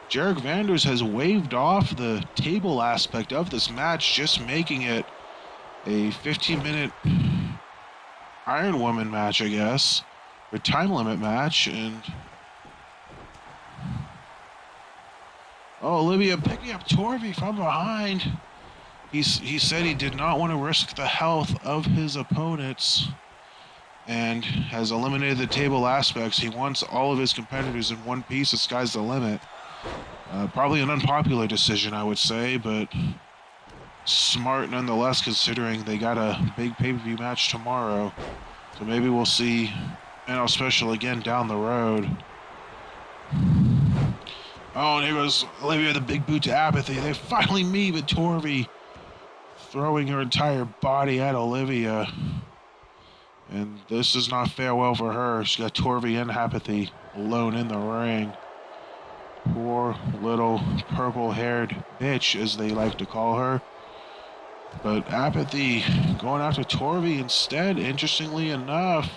Jarek Vanders has waived off the table aspect of this match, just making it a 15-minute Iron Woman match, I guess, or time limit match. And Olivia picking up Torvey from behind. He said he did not want to risk the health of his opponents and has eliminated the table aspects. He wants all of his competitors in one piece. The sky's the limit. Probably an unpopular decision, I would say, but smart nonetheless, considering they got a big pay-per-view match tomorrow. So maybe we'll see NL Special again down the road. Oh, and here goes Olivia with a big boot to Apathy. They finally meet with Torvey throwing her entire body at Olivia. And this does not fare well for her. She got Torvey and Apathy alone in the ring. Poor little purple-haired bitch, as they like to call her. But Apathy going after Torvey instead, interestingly enough.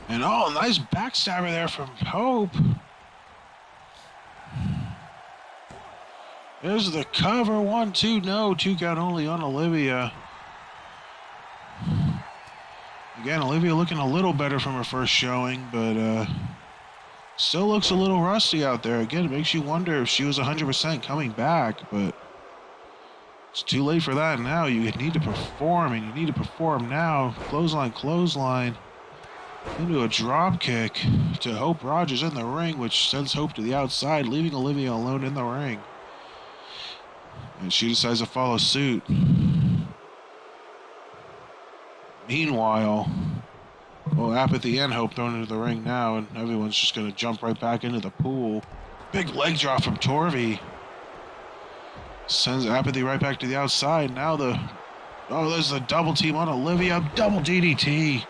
And oh, nice backstabber there from Hope. There's the cover, 1, 2, no, 2 count only on Olivia. Again, Olivia looking a little better from her first showing, but still looks a little rusty out there. Again, it makes you wonder if she was 100% coming back, but it's too late for that now. You need to perform, and you need to perform now. Clothesline. Into a drop kick to Hope Rogers in the ring, which sends Hope to the outside, leaving Olivia alone in the ring. And she decides to follow suit. Meanwhile, Apathy and Hope thrown into the ring now, and everyone's just going to jump right back into the pool. Big leg drop from Torvey. Sends Apathy right back to the outside. Now there's the double team on Olivia. Double DDT.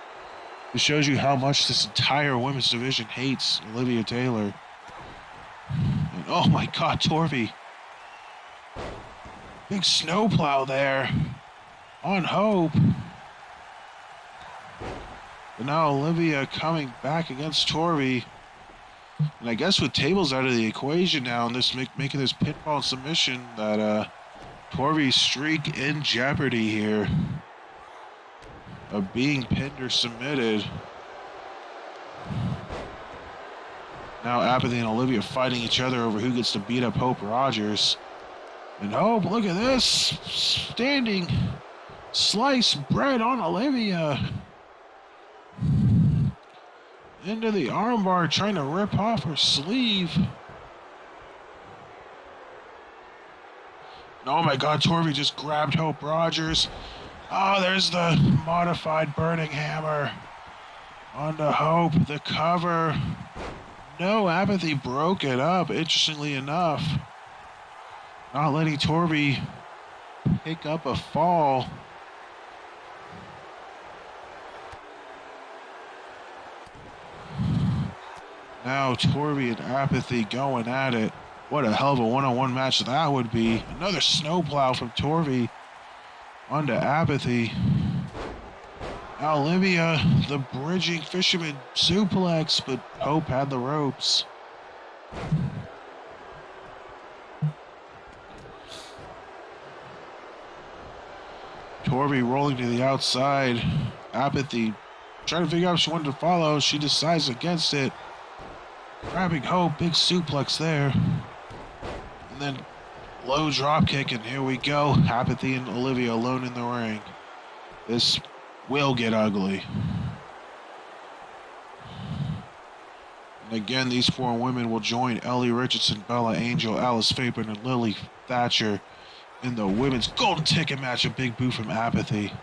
It shows you how much this entire women's division hates Olivia Taylor. And oh my God, Torvey. Big snowplow there on Hope. But now Olivia coming back against Torvey. And I guess with tables out of the equation now and this making this pinfall submission, that Torvey's streak in jeopardy here of being pinned or submitted. Now Apathy and Olivia fighting each other over who gets to beat up Hope Rogers. And Hope, look at this, standing sliced bread on Olivia. Into the armbar, trying to rip off her sleeve. Oh my God, Torvey just grabbed Hope Rogers. Oh, there's the modified burning hammer On to Hope, the cover. No, Apathy broke it up, interestingly enough. Not letting Torby pick up a fall. Now Torby and Apathy going at it. What a hell of a one-on-one match that would be. Another snowplow from Torby onto Apathy. Now Olivia, the bridging fisherman suplex, but Hope had the ropes. Torby rolling to the outside. Apathy trying to figure out if she wanted to follow. She decides against it. Grabbing Hope, big suplex there. And then low drop kick, and here we go. Apathy and Olivia alone in the ring. This will get ugly. And again, these four women will join Ellie Richardson, Bella Angel, Alice Faber, and Lily Thatcher in the women's golden ticket match. A big boo from Apathy.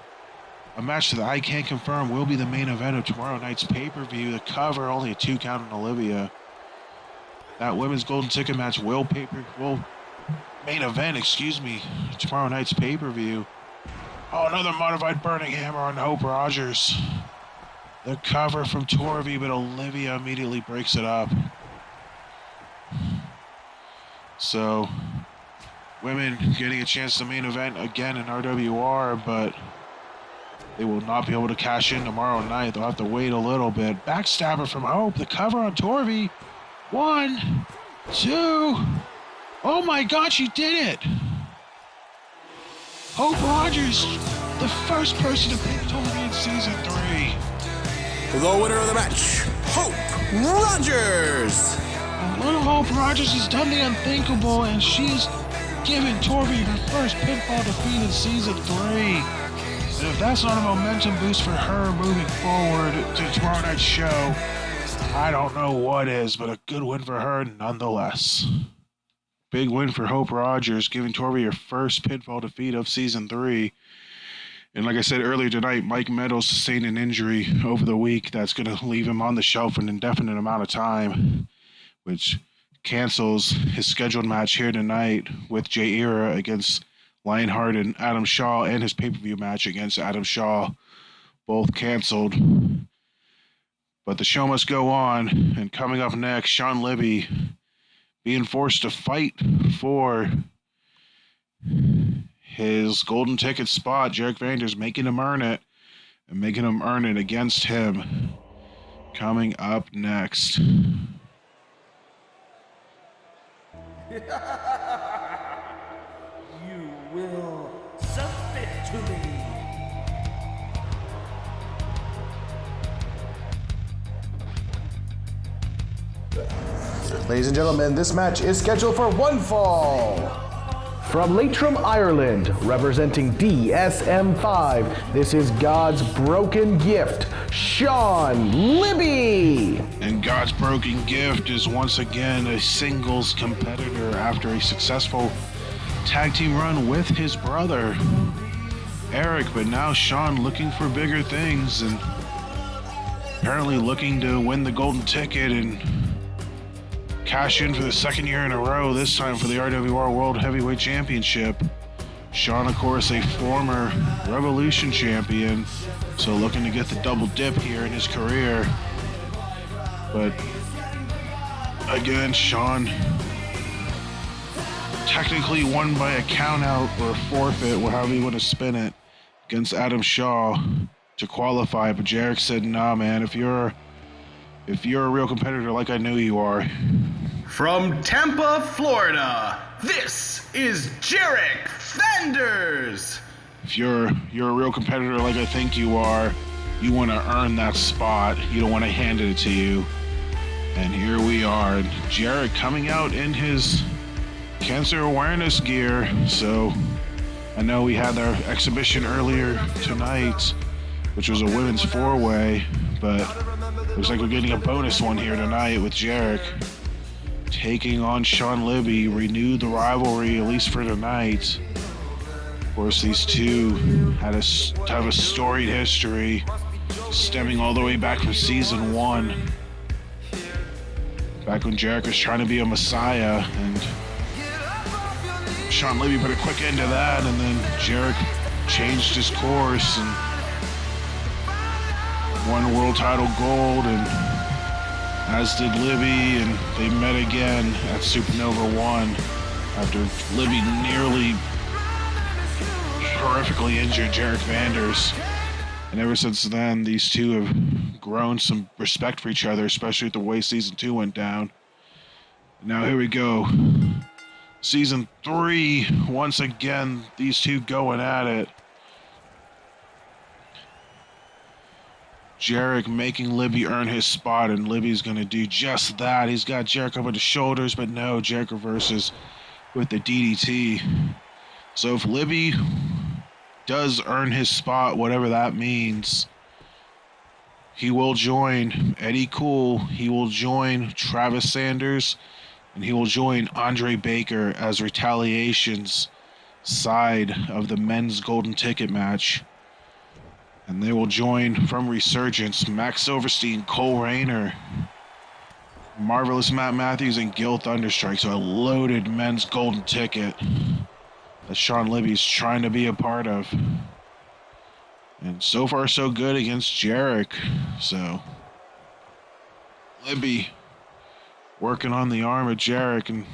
A match that I can't confirm will be the main event of tomorrow night's pay-per-view. The cover, only a 2 count on Olivia. That women's golden ticket match will main event, tomorrow night's pay-per-view. Oh, another modified burning hammer on Hope Rogers. The cover from Torby, but Olivia immediately breaks it up. So, women getting a chance to main event again in RWR, but they will not be able to cash in tomorrow night. They'll have to wait a little bit. Backstabber from Hope. The cover on Torby. 1, 2. Oh my God, she did it. Hope Rogers, the first person to pin Torby in season 3. The winner of the match, Hope Rogers. Little Hope Rogers has done the unthinkable, and she's given Torby her first pinfall defeat in season 3. And if that's not a momentum boost for her moving forward to tomorrow night's show, I don't know what is, but a good win for her nonetheless. Big win for Hope Rogers, giving Torby her first pinfall defeat of season 3. And like I said earlier tonight, Mike Meadows sustained an injury over the week that's going to leave him on the shelf for an indefinite amount of time, which cancels his scheduled match here tonight with Jay Era against Lionheart and Adam Shaw, and his pay-per-view match against Adam Shaw, both canceled. But the show must go on, and coming up next, Sean Libby being forced to fight for his golden ticket spot. Jarek Vander's making him earn it, and making him earn it against him. Coming up next. You will submit to me. Ladies and gentlemen, this match is scheduled for one fall. From Leitrim, Ireland, representing DSM-5, this is God's Broken Gift, Sean Libby. And God's Broken Gift is once again a singles competitor after a successful tag team run with his brother, Eric. But now Sean looking for bigger things and apparently looking to win the golden ticket and cash in for the second year in a row, this time for the RWR World Heavyweight Championship. Sean, of course, a former Revolution champion, so looking to get the double dip here in his career. But again, Sean technically won by a countout or a forfeit, however you want to spin it, against Adam Shaw to qualify. But Jarek said, nah, man, if you're a real competitor like I know you are. From Tampa, Florida, this is Jarek Vanders. If you're a real competitor like I think you are, you want to earn that spot. You don't want to hand it to you. And here we are. Jarek coming out in his cancer awareness gear. So I know we had our exhibition earlier tonight, which was a women's 4-way, but looks like we're getting a bonus one here tonight with Jarek taking on Sean Libby. Renew the rivalry, at least for tonight. Of course, these two had have a storied history stemming all the way back from season 1. Back when Jarek was trying to be a messiah, and Sean Libby put a quick end to that, and then Jarek changed his course and won world title gold, and as did Libby, and they met again at Supernova 1 after Libby nearly horrifically injured Jarek Vanders. And ever since then, these two have grown some respect for each other, especially with the way season 2 went down. Now here we go. Season 3, once again, these two going at it. Jarek making Libby earn his spot, and Libby's going to do just that. He's got Jarek up on the shoulders, but no, Jarek reverses with the DDT. So if Libby does earn his spot, whatever that means, he will join Eddie Cool, he will join Travis Sanders, and he will join Andre Baker as Retaliation's side of the men's golden ticket match. And they will join from Resurgence Max Silverstein, Cole Rayner, Marvelous Matt Matthews, and Gil Thunderstrike. So a loaded men's golden ticket that Sean Libby's trying to be a part of. And so far so good against Jarek. So Libby working on the arm of Jarek, and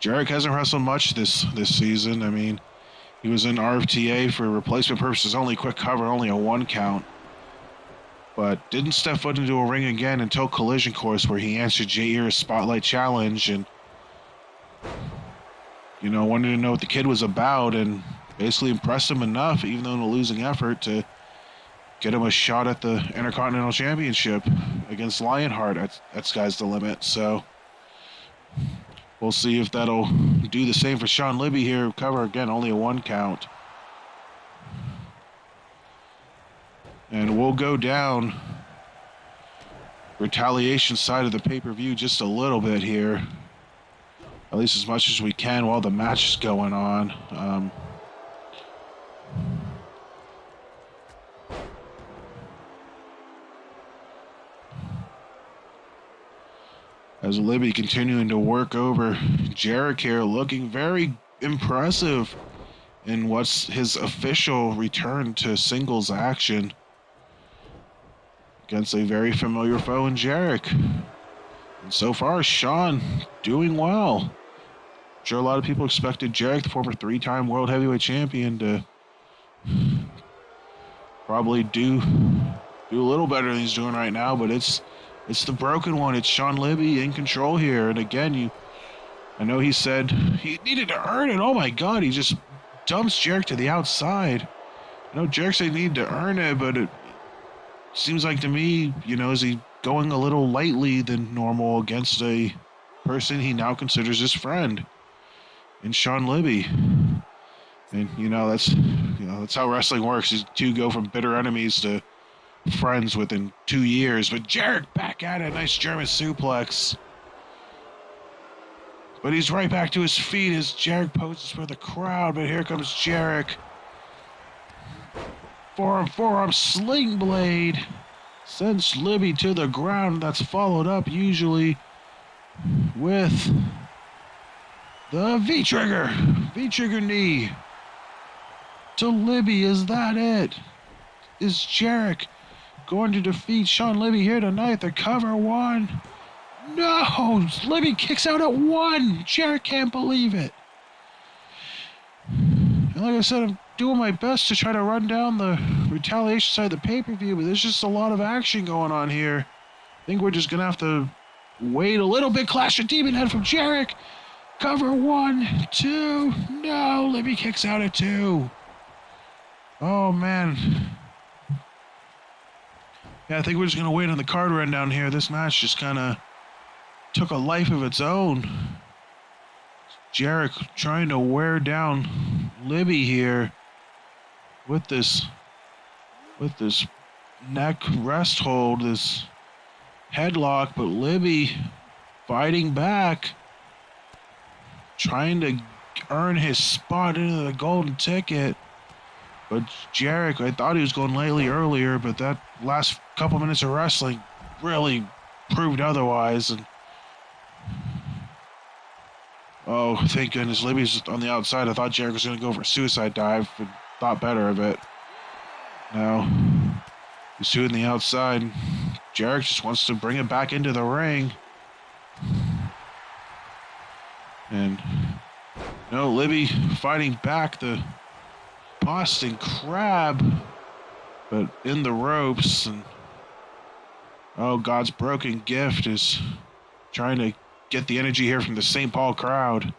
Jarek hasn't wrestled much this season. I mean, he was in RFTA for replacement purposes only, quick cover, only a 1 count. But didn't step foot into a ring again until Collision Course, where he answered Jair's Spotlight Challenge and, wanted to know what the kid was about, and basically impressed him enough, even though in a losing effort, to get him a shot at the Intercontinental Championship against Lionheart at Sky's the Limit. So we'll see if that'll do the same for Sean Libby here. Cover again, only a 1 count. And we'll go down Retaliation side of the pay-per-view just a little bit here. At least as much as we can while the match is going on. As Libby continuing to work over Jarek here, looking very impressive in what's his official return to singles action against a very familiar foe in Jarek. And so far, Sean doing well. I'm sure a lot of people expected Jarek, the former 3-time World Heavyweight Champion, to probably do a little better than he's doing right now, but it's the broken one. It's Sean Libby in control here. And again, I know he said he needed to earn it. Oh my God, he just dumps Jarek to the outside. I know Jarek said he needed to earn it, but it seems like to me, is he going a little lightly than normal against a person he now considers his friend in Sean Libby. And that's how wrestling works. These two go from bitter enemies to friends within 2 years. But Jarek back at it. Nice German suplex. But he's right back to his feet as Jarek poses for the crowd. But here comes Jarek. Forearm sling blade. Sends Libby to the ground. That's followed up usually with the V-trigger. V-trigger knee to Libby. Is that it? Is Jarek going to defeat Sean Libby here tonight? The cover 1. No! Libby kicks out at 1. Jarek can't believe it. And like I said, I'm doing my best to try to run down the Retaliation side of the pay-per-view, but there's just a lot of action going on here. I think we're just going to have to wait a little bit. Clash of Demon Head from Jarek. Cover 1, 2. No! Libby kicks out at 2. Oh, man. Yeah, I think we're just going to wait on the card run down here. This match just kind of took a life of its own. Jarek trying to wear down Libby here with this neck rest hold, this headlock, but Libby fighting back, trying to earn his spot into the golden ticket. But Jarek, I thought he was going lightly earlier, but that last couple minutes of wrestling really proved otherwise. And oh, thank goodness, Libby's on the outside. I thought Jarek was going to go for a suicide dive, but thought better of it. Now, he's shooting the outside. Jarek just wants to bring it back into the ring. And, Libby fighting back the Boston Crab, but in the ropes. And, God's broken gift is trying to get the energy here from the St. Paul crowd.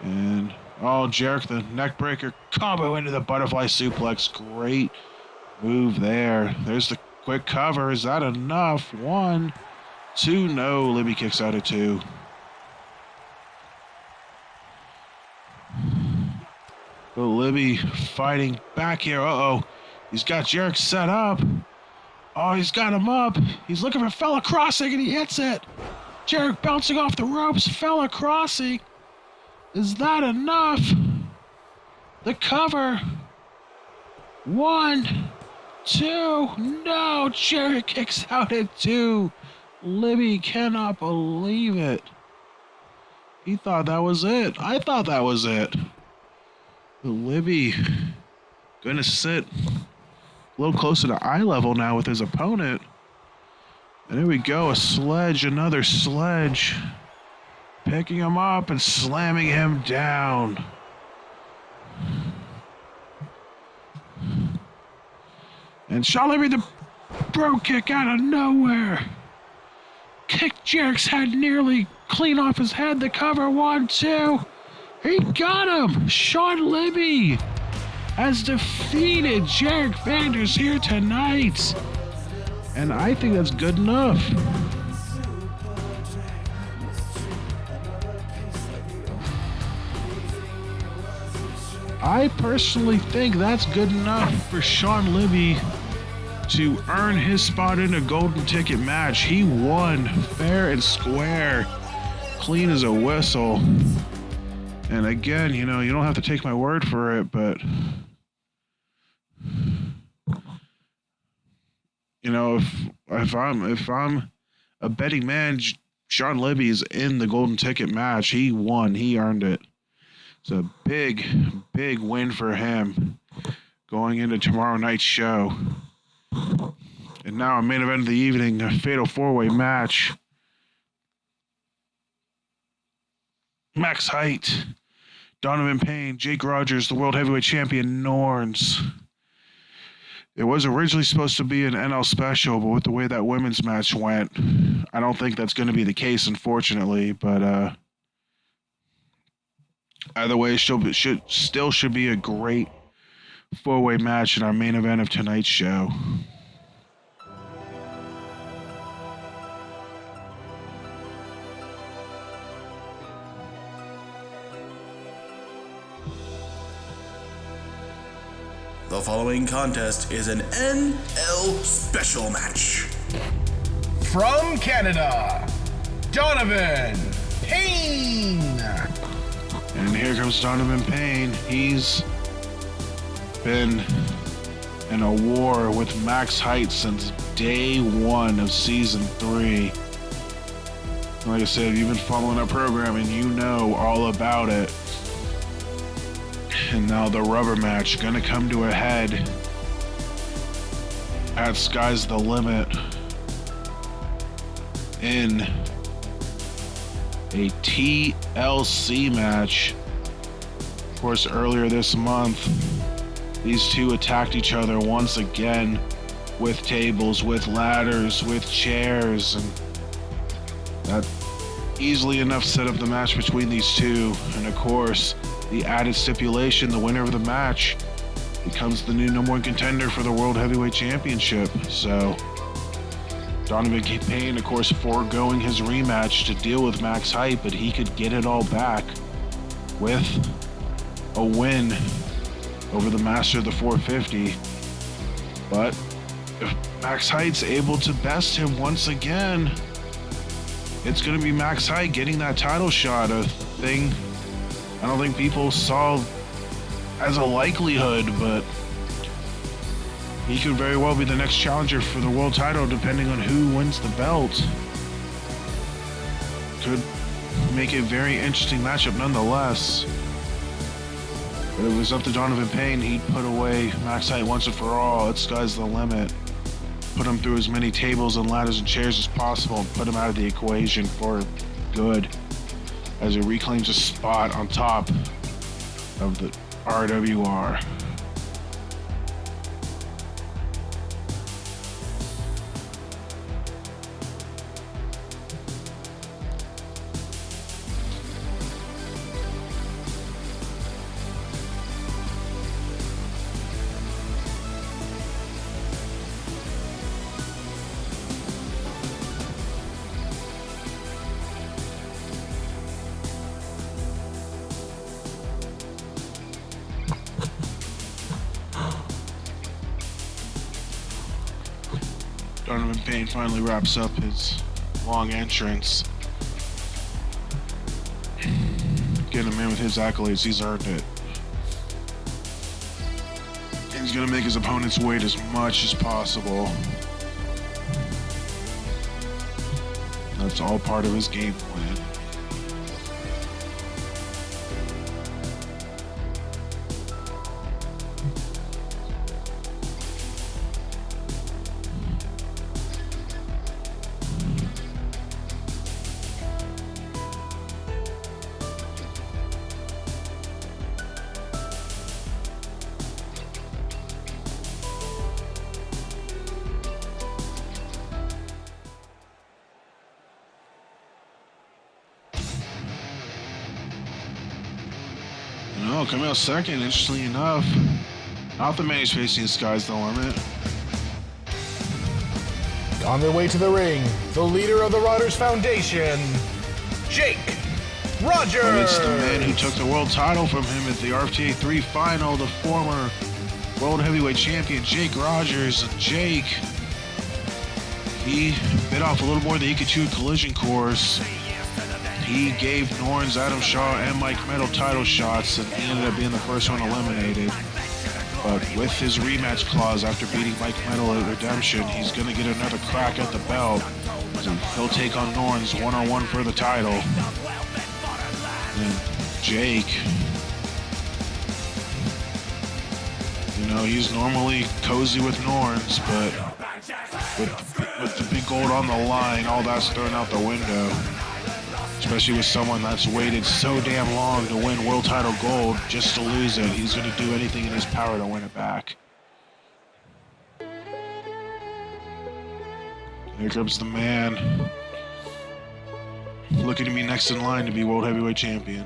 And, Jarek, the neck breaker combo into the butterfly suplex. Great move there. There's the quick cover. Is that enough? 1, 2, no. Libby kicks out at 2. But Libby fighting back here. He's got Jarek set up. He's got him up. He's looking for fella crossing, and he hits it. Jarek bouncing off the ropes. Fella crossing. Is that enough? The cover. 1, 2. No, Jarek kicks out at 2. Libby cannot believe it. He thought that was it. I thought that was it. But Libby gonna sit a little closer to eye level now with his opponent. And here we go, another sledge. Picking him up and slamming him down. And Shaw Libby, the bro kick out of nowhere. Kicked Jarek's head nearly clean off his head. The cover, 1, 2. He got him. Sean Libby has defeated Jarek Vanders here tonight. And I think that's good enough. I personally think that's good enough for Sean Libby to earn his spot in a golden ticket match. He won fair and square, clean as a whistle. And again, you don't have to take my word for it, but if I'm a betting man, Sean Libby's in the golden ticket match. He won. He earned it. It's a big, big win for him going into tomorrow night's show. And now a main event of the evening, a fatal 4-way match. Max Height, Donovan Payne, Jake Rogers, the World Heavyweight Champion, Norns. It was originally supposed to be an NL special, but with the way that women's match went, I don't think that's going to be the case, unfortunately. But either way, should be a great 4-way match in our main event of tonight's show. The following contest is an NL special match. From Canada, Donovan Payne. And here comes Donovan Payne. He's been in a war with Max Height since day 1 of season 3. Like I said, if you've been following our program and you know all about it. And now the rubber match gonna come to a head at Sky's the Limit in a TLC match. Of course, earlier this month, these two attacked each other once again with tables, with ladders, with chairs, and that easily enough set up the match between these two. And of course, the added stipulation, the winner of the match becomes the new number 1 contender for the World Heavyweight Championship. So Donovan Payne, of course, foregoing his rematch to deal with Max Height, but he could get it all back with a win over the master of the 450. But if Max Height's able to best him once again, it's going to be Max Height getting that title shot, a thing I don't think people saw as a likelihood, but he could very well be the next challenger for the world title, depending on who wins the belt. Could make a very interesting matchup nonetheless. But if it was up to Donovan Payne, he'd put away Max Height once and for all. It's sky's the limit. Put him through as many tables and ladders and chairs as possible and put him out of the equation for good, as he reclaims a spot on top of the RWR. Donovan Payne finally wraps up his long entrance. Getting him in with his accolades, he's earned it. He's gonna make his opponents wait as much as possible. That's all part of his game plan. No, coming out second, interestingly enough, not the man who's facing Sky's the Limit. On their way to the ring, the leader of the Rotters Foundation, Jake Rogers. But it's the man who took the world title from him at the RFTA 3 final, the former world heavyweight champion, Jake Rogers. And Jake, he bit off a little more than he could chew at Collision Course. He gave Norns, Adam Shaw, and Mike Metal title shots, and he ended up being the first one eliminated. But with his rematch clause after beating Mike Metal at Redemption, he's going to get another crack at the belt. So he'll take on Norns one-on-one for the title. And Jake, you know, he's normally cozy with Norns, but with the big gold on the line, all that's thrown out the window. Especially with someone that's waited so damn long to win world title gold just to lose it. He's going to do anything in his power to win it back. Here comes the man looking to be next in line to be world heavyweight champion.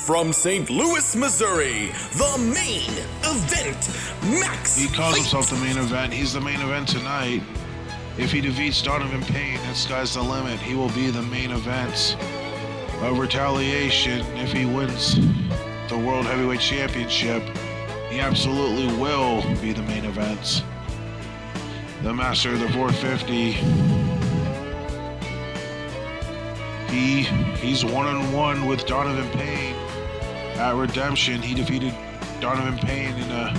From St. Louis, Missouri, the main event, Max He calls Height. himself the main event. He's the main event tonight. If he defeats Donovan Payne, that sky's the limit. He will be the main event of Retaliation. If he wins the World Heavyweight Championship, he absolutely will be the main event. The master of the 450. He's one-on-one with Donovan Payne at Redemption. He defeated Donovan Payne in a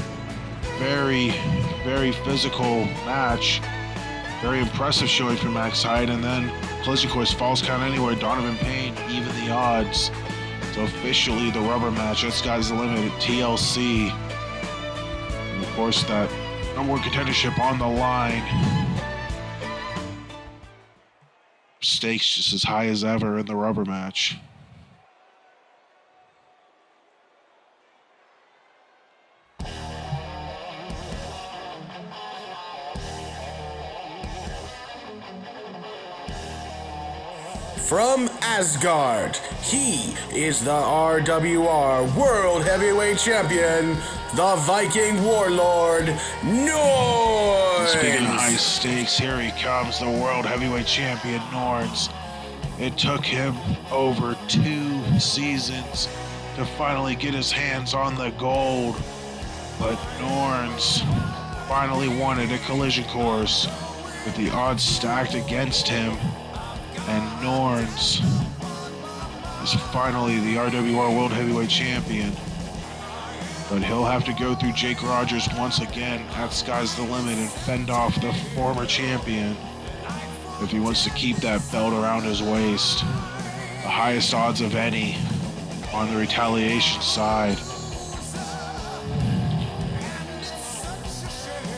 very, very physical match. Very impressive showing for Max Height. And then Collision Course, Falls Count Anywhere, Donovan Payne, even the odds. So officially the rubber match. That sky's the limit at TLC. And of course that number one contendership on the line. Stakes just as high as ever in the rubber match. From Asgard, he is the RWR World Heavyweight Champion, the Viking Warlord, Norns. Speaking of high stakes, here he comes, the World Heavyweight Champion, Norns. It took him over 2 seasons to finally get his hands on the gold. But Norns finally won at a collision course with the odds stacked against him. And Norns is finally the RWR World Heavyweight Champion. But he'll have to go through Jake Rogers once again at Sky's the Limit and fend off the former champion if he wants to keep that belt around his waist. The highest odds of any on the Retaliation side.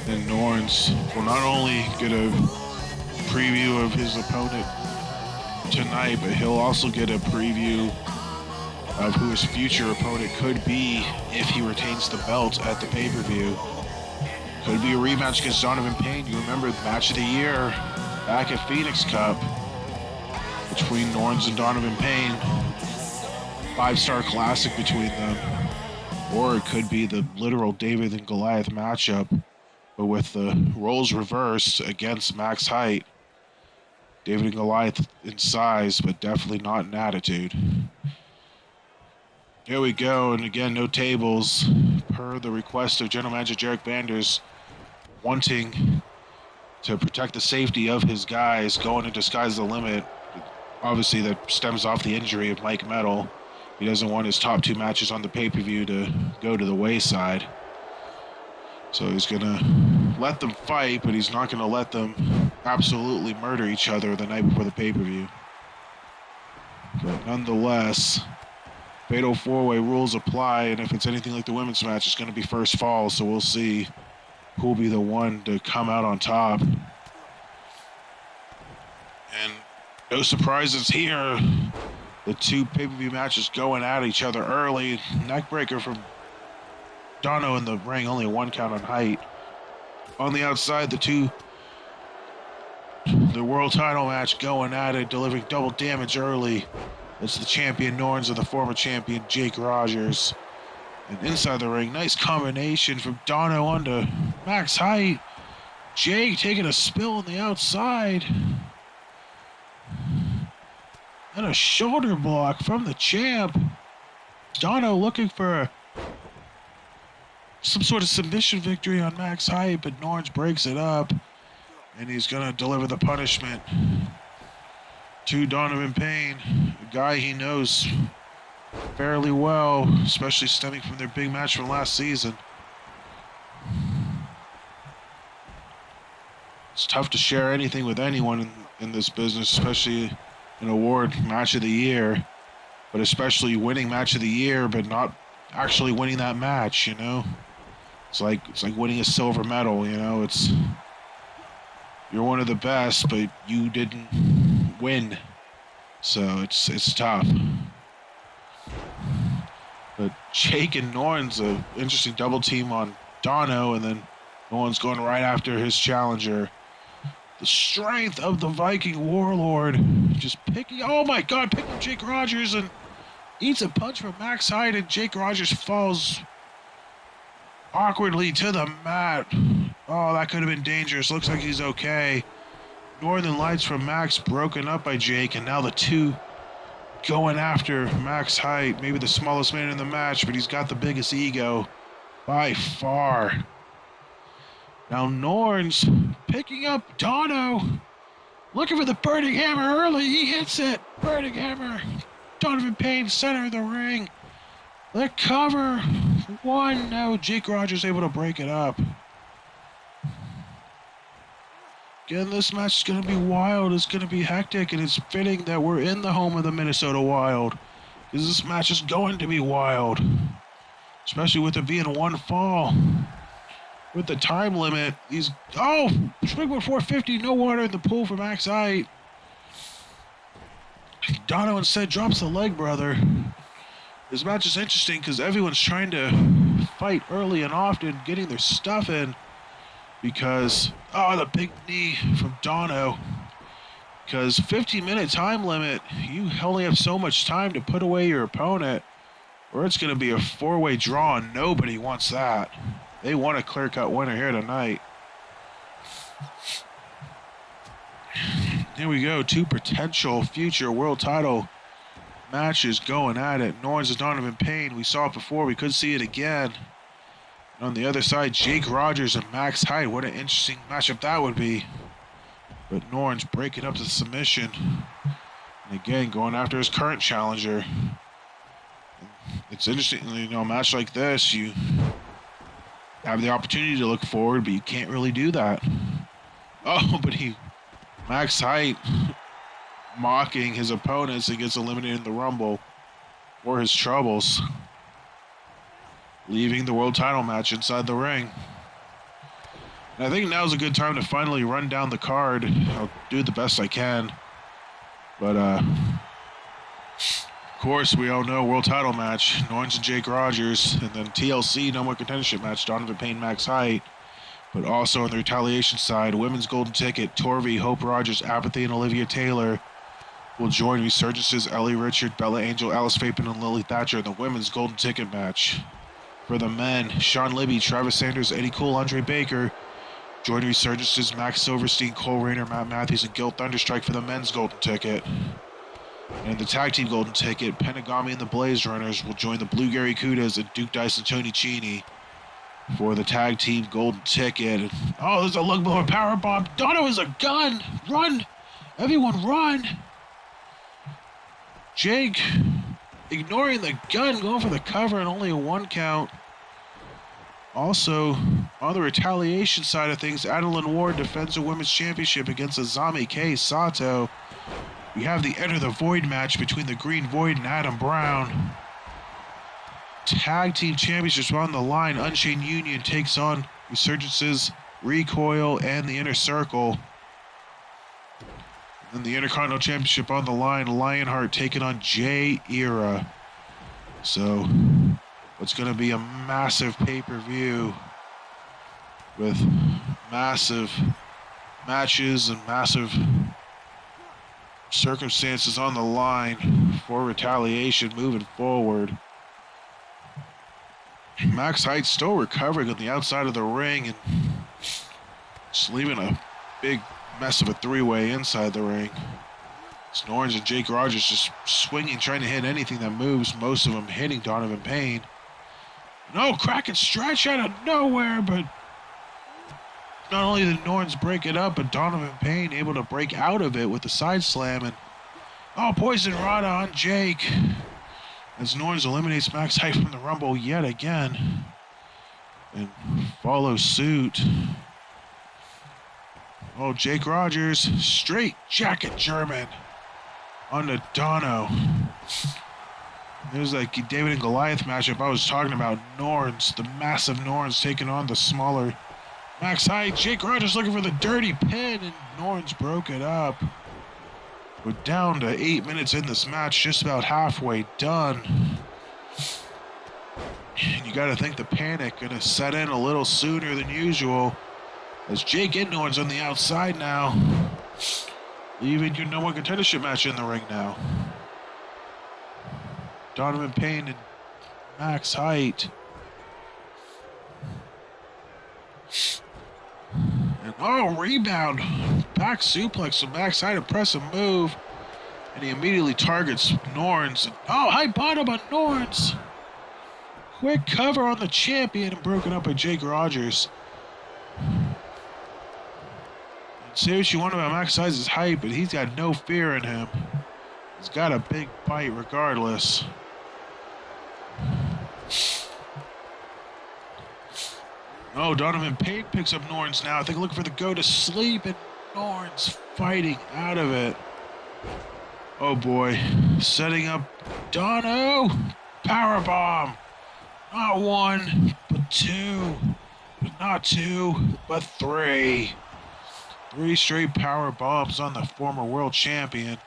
And Norns will not only get a preview of his opponent tonight, but he'll also get a preview of who his future opponent could be if he retains the belt at the pay-per-view. Could be a rematch against Donovan Payne. You remember the match of the year back at Phoenix Cup between Norns and Donovan Payne. 5-star classic between them. Or it could be the literal David and Goliath matchup, but with the roles reversed against max height. David and Goliath in size, but definitely not in attitude. Here we go, and again, no tables, per the request of General Manager Jarek Vanders, wanting to protect the safety of his guys, going into Sky's the Limit. Obviously, that stems off the injury of Mike Metal. He doesn't want his top 2 matches on the pay-per-view to go to the wayside. So he's going to let them fight, but he's not going to let them absolutely murder each other the night before the pay-per-view. But nonetheless, Fatal 4-Way rules apply, and if it's anything like the women's match, it's going to be first fall, so we'll see who will be the one to come out on top. And no surprises here. The 2 pay-per-view matches going at each other early. Neckbreaker from Dono in the ring, only a 1 count on height. On the outside, the world title match going at it, delivering double damage early. It's the champion Norns and the former champion Jake Rogers. And inside the ring, nice combination from Dono onto max height. Jake taking a spill on the outside. And a shoulder block from the champ. Dono looking for some sort of submission victory on max height, but Norns breaks it up. And he's going to deliver the punishment to Donovan Payne, a guy he knows fairly well, especially stemming from their big match from last season. It's tough to share anything with anyone in this business, especially an award match of the year, but especially winning match of the year, but not actually winning that match, you know? It's like winning a silver medal, you know? You're one of the best, but you didn't win. So it's tough. But Jake and Norns, an interesting double team on Dono, and then Norns going right after his challenger. The strength of the Viking Warlord just picking up Jake Rogers and eats a punch from max height, and Jake Rogers falls awkwardly to the mat. Oh, that could have been dangerous. Looks like he's okay. Northern Lights from Max broken up by Jake, and now the 2 going after max height. Maybe the smallest man in the match, but he's got the biggest ego by far. Now Norns picking up Dono. Looking for the burning hammer early. He hits it. Burning hammer. Donovan Payne, center of the ring. The cover. 1. No, Jake Rogers able to break it up. Again, this match is going to be wild. It's going to be hectic, and it's fitting that we're in the home of the Minnesota Wild, because this match is going to be wild, especially with it being 1 fall. With the time limit, Springboard 450, no water in the pool for max height. Dono instead drops the leg brother. This match is interesting because everyone's trying to fight early and often, getting their stuff in. Because, the big knee from Dono. Because 15-minute time limit, you only have so much time to put away your opponent, or it's going to be a 4-way draw, and nobody wants that. They want a clear-cut winner here tonight. Here we go, 2 potential future world title matches going at it. Norns and Donovan Payne, we saw it before, we could see it again. On the other side, Jake Rogers and Max Hyde. What an interesting matchup that would be. But Norns breaking up the submission. And again, going after his current challenger. It's interesting, a match like this, you have the opportunity to look forward, but you can't really do that. Oh, but Max Hyde mocking his opponents and gets eliminated in the Rumble for his troubles, leaving the world title match inside the ring. And I think now's a good time to finally run down the card. I'll do the best I can. But, of course, we all know world title match, Norns and Jake Rogers, and then TLC, no more contendership match, Donovan Payne, Max Hyde. But also on the retaliation side, women's golden ticket, Torvey, Hope Rogers, Apathy, and Olivia Taylor will join Resurgence's Ellie Richard, Bella Angel, Alice Fapen, and Lily Thatcher in the women's golden ticket match. For the men, Sean Libby, Travis Sanders, Eddie Cole, Andre Baker join Resurgence's Max Silverstein, Cole Rayner, Matt Matthews, and Gil Thunderstrike for the men's golden ticket. And in the tag team golden ticket, Pentagami and the Blaze Runners will join the Blue Gary Kudas and Duke Dice and Tony Cheney for the tag team golden ticket. Oh, there's a lug blower power bomb. Dono is a gun. Run. Everyone run. Jake ignoring the gun, going for the cover and only a 1 count. Also, on the retaliation side of things, Adeline Ward defends the women's championship against Azami K. Sato. We have the Enter the Void match between the Green Void and Adam Brown. Tag team championships on the line. Unchained Union takes on Resurgence's Recoil and the Inner Circle. And the Intercontinental Championship on the line. Lionheart taking on Jay Era. So, it's going to be a massive pay-per-view with massive matches and massive circumstances on the line for retaliation moving forward. Max Hyde still recovering on the outside of the ring and just leaving a big mess of a 3-way inside the ring. Norns and Jake Rogers just swinging, trying to hit anything that moves, most of them hitting Donovan Payne. No, crack stretch out of nowhere, but not only did Norns break it up, but Donovan Payne able to break out of it with the side slam. And Poison Rana on Jake as Norns eliminates Max Hyde from the Rumble yet again and follows suit. Jake Rogers, straight jacket German onto Dono. There's like David and Goliath matchup I was talking about. Norns, the massive Norns taking on the smaller Max Hyde. Jake Rogers looking for the dirty pin, and Norns broke it up. We're down to 8 minutes in this match, just about halfway done. And you got to think the panic going to set in a little sooner than usual, as Jake and Norns on the outside now, leaving your number one contendership match in the ring now. Donovan Payne and Max Hyde. And rebound. Back suplex from Max Hyde, impressive move. And he immediately targets Norns. High bottom on Norns. Quick cover on the champion and broken up by Jake Rogers. And say what you want about Max Hyde's height, but he's got no fear in him. He's got a big bite regardless. Donovan Payne picks up Norns now. I think looking for the go to sleep, and Norns fighting out of it. Oh boy, setting up Dono. Powerbomb. Not one, but two. But not two, but three. 3 straight power bombs on the former world champion.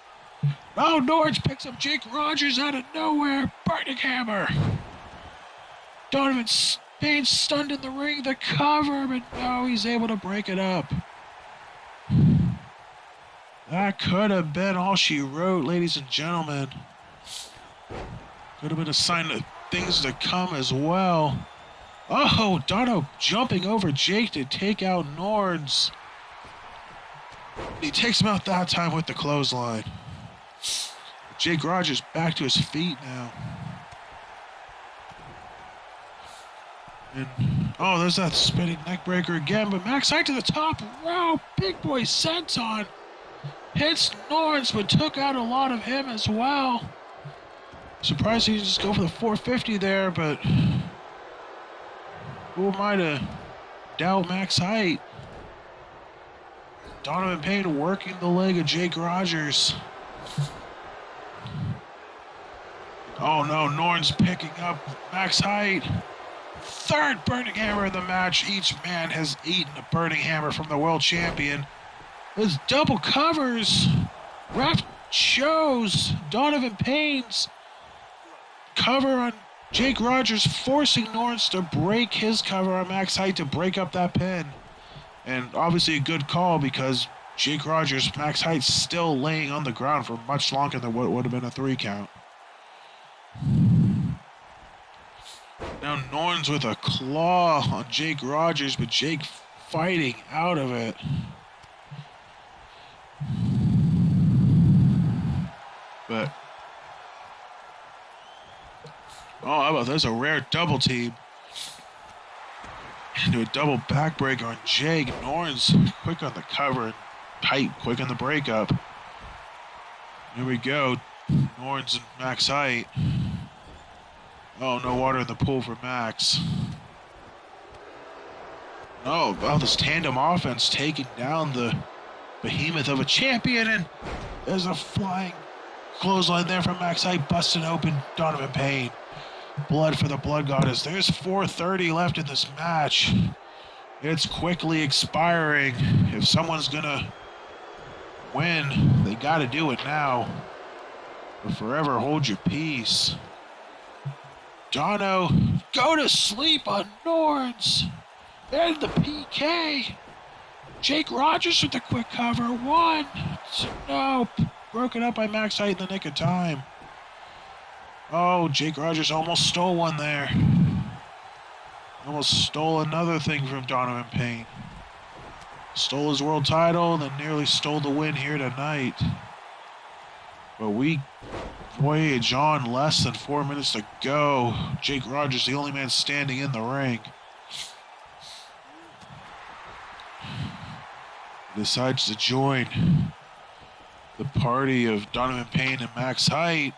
Norns picks up Jake Rogers out of nowhere. Burning hammer. Donovan Payne stunned in the ring. The cover, but no, he's able to break it up. That could have been all she wrote, ladies and gentlemen. Could have been a sign of things to come as well. Dono jumping over Jake to take out Norns. He takes him out that time with the clothesline. Jake Rogers back to his feet now. And Oh, there's that spinning neck breaker again, but Max Height to the top rope. Big boy senton. Hits Norns, but took out a lot of him as well. Surprised he didn't just go for the 450 there, but who am I to doubt Max Height? Donovan Payne working the leg of Jake Rogers. Oh no, Norn's picking up Max Height. Third burning hammer in the match. Each man has eaten a burning hammer from the world champion. There's double covers. Ref shows Donovan Payne's cover on Jake Rogers, forcing Norns to break his cover on Max Height to break up that pin. And obviously a good call because Jake Rogers, Max Height still laying on the ground for much longer than what would have been a 3 count. Now Norns with a claw on Jake Rogers, but Jake fighting out of it. But oh, how about this? A rare double team. Into a double backbreaker on Jake. Norns quick on the cover and Height quick on the breakup. Here we go. Norns and Max Height. Oh, no water in the pool for Max. Oh, wow, this tandem offense taking down the behemoth of a champion, and there's a flying clothesline there from Max Height, busting open Donovan Payne. Blood for the Blood Goddess. There's 4:30 left in this match. It's quickly expiring. If someone's gonna win, they gotta do it now. But forever hold your peace. Dono, go to sleep on Norns. And the PK. Jake Rogers with the quick cover. 1, 2, nope. Broken up by Max Height in the nick of time. Oh, Jake Rogers almost stole one there. Almost stole another thing from Donovan Payne. Stole his world title, then nearly stole the win here tonight. But we voyage on, less than 4 minutes to go. Jake Rogers, the only man standing in the ring. Decides to join the party of Donovan Payne and Max Height.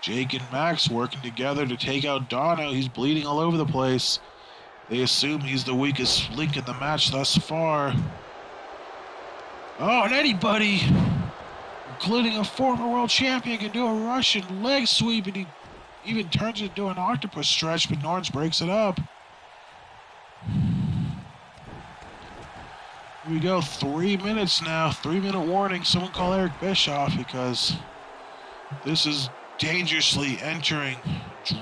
Jake and Max working together to take out Dono. He's bleeding all over the place. They assume he's the weakest link in the match thus far. Oh, and anybody, including a former world champion, can do a Russian leg sweep, and he even turns it into an octopus stretch, but Norns breaks it up. Here we go, 3 minutes now. 3-minute warning. Someone call Eric Bischoff, because this is dangerously entering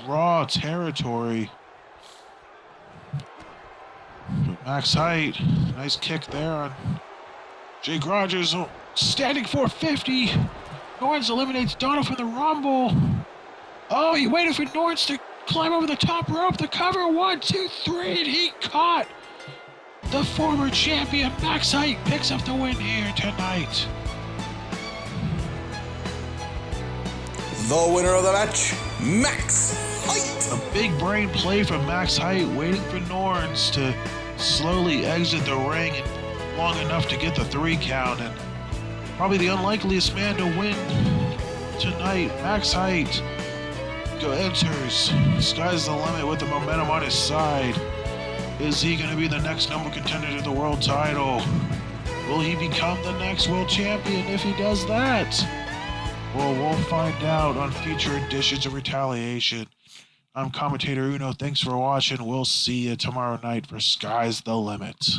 draw territory. But Max Height, nice kick there on Jake Rogers. Oh, standing 450. Norns eliminates Dono from the Rumble. Oh, he waited for Norns to climb over the top rope. The cover, 1, 2, 3, and he caught the former champion. Max Height picks up the win here tonight. The winner of the match, Max Height. A big brain play from Max Height, waiting for Norns to slowly exit the ring and long enough to get the 3 count, and probably the unlikeliest man to win tonight. Max Height enters. Sky's the limit with the momentum on his side. Is he going to be the next number contender to the world title? Will he become the next world champion if he does that? Well, we'll find out on future editions of Retaliation. I'm commentator Uno. Thanks for watching. We'll see you tomorrow night for Sky's the Limit.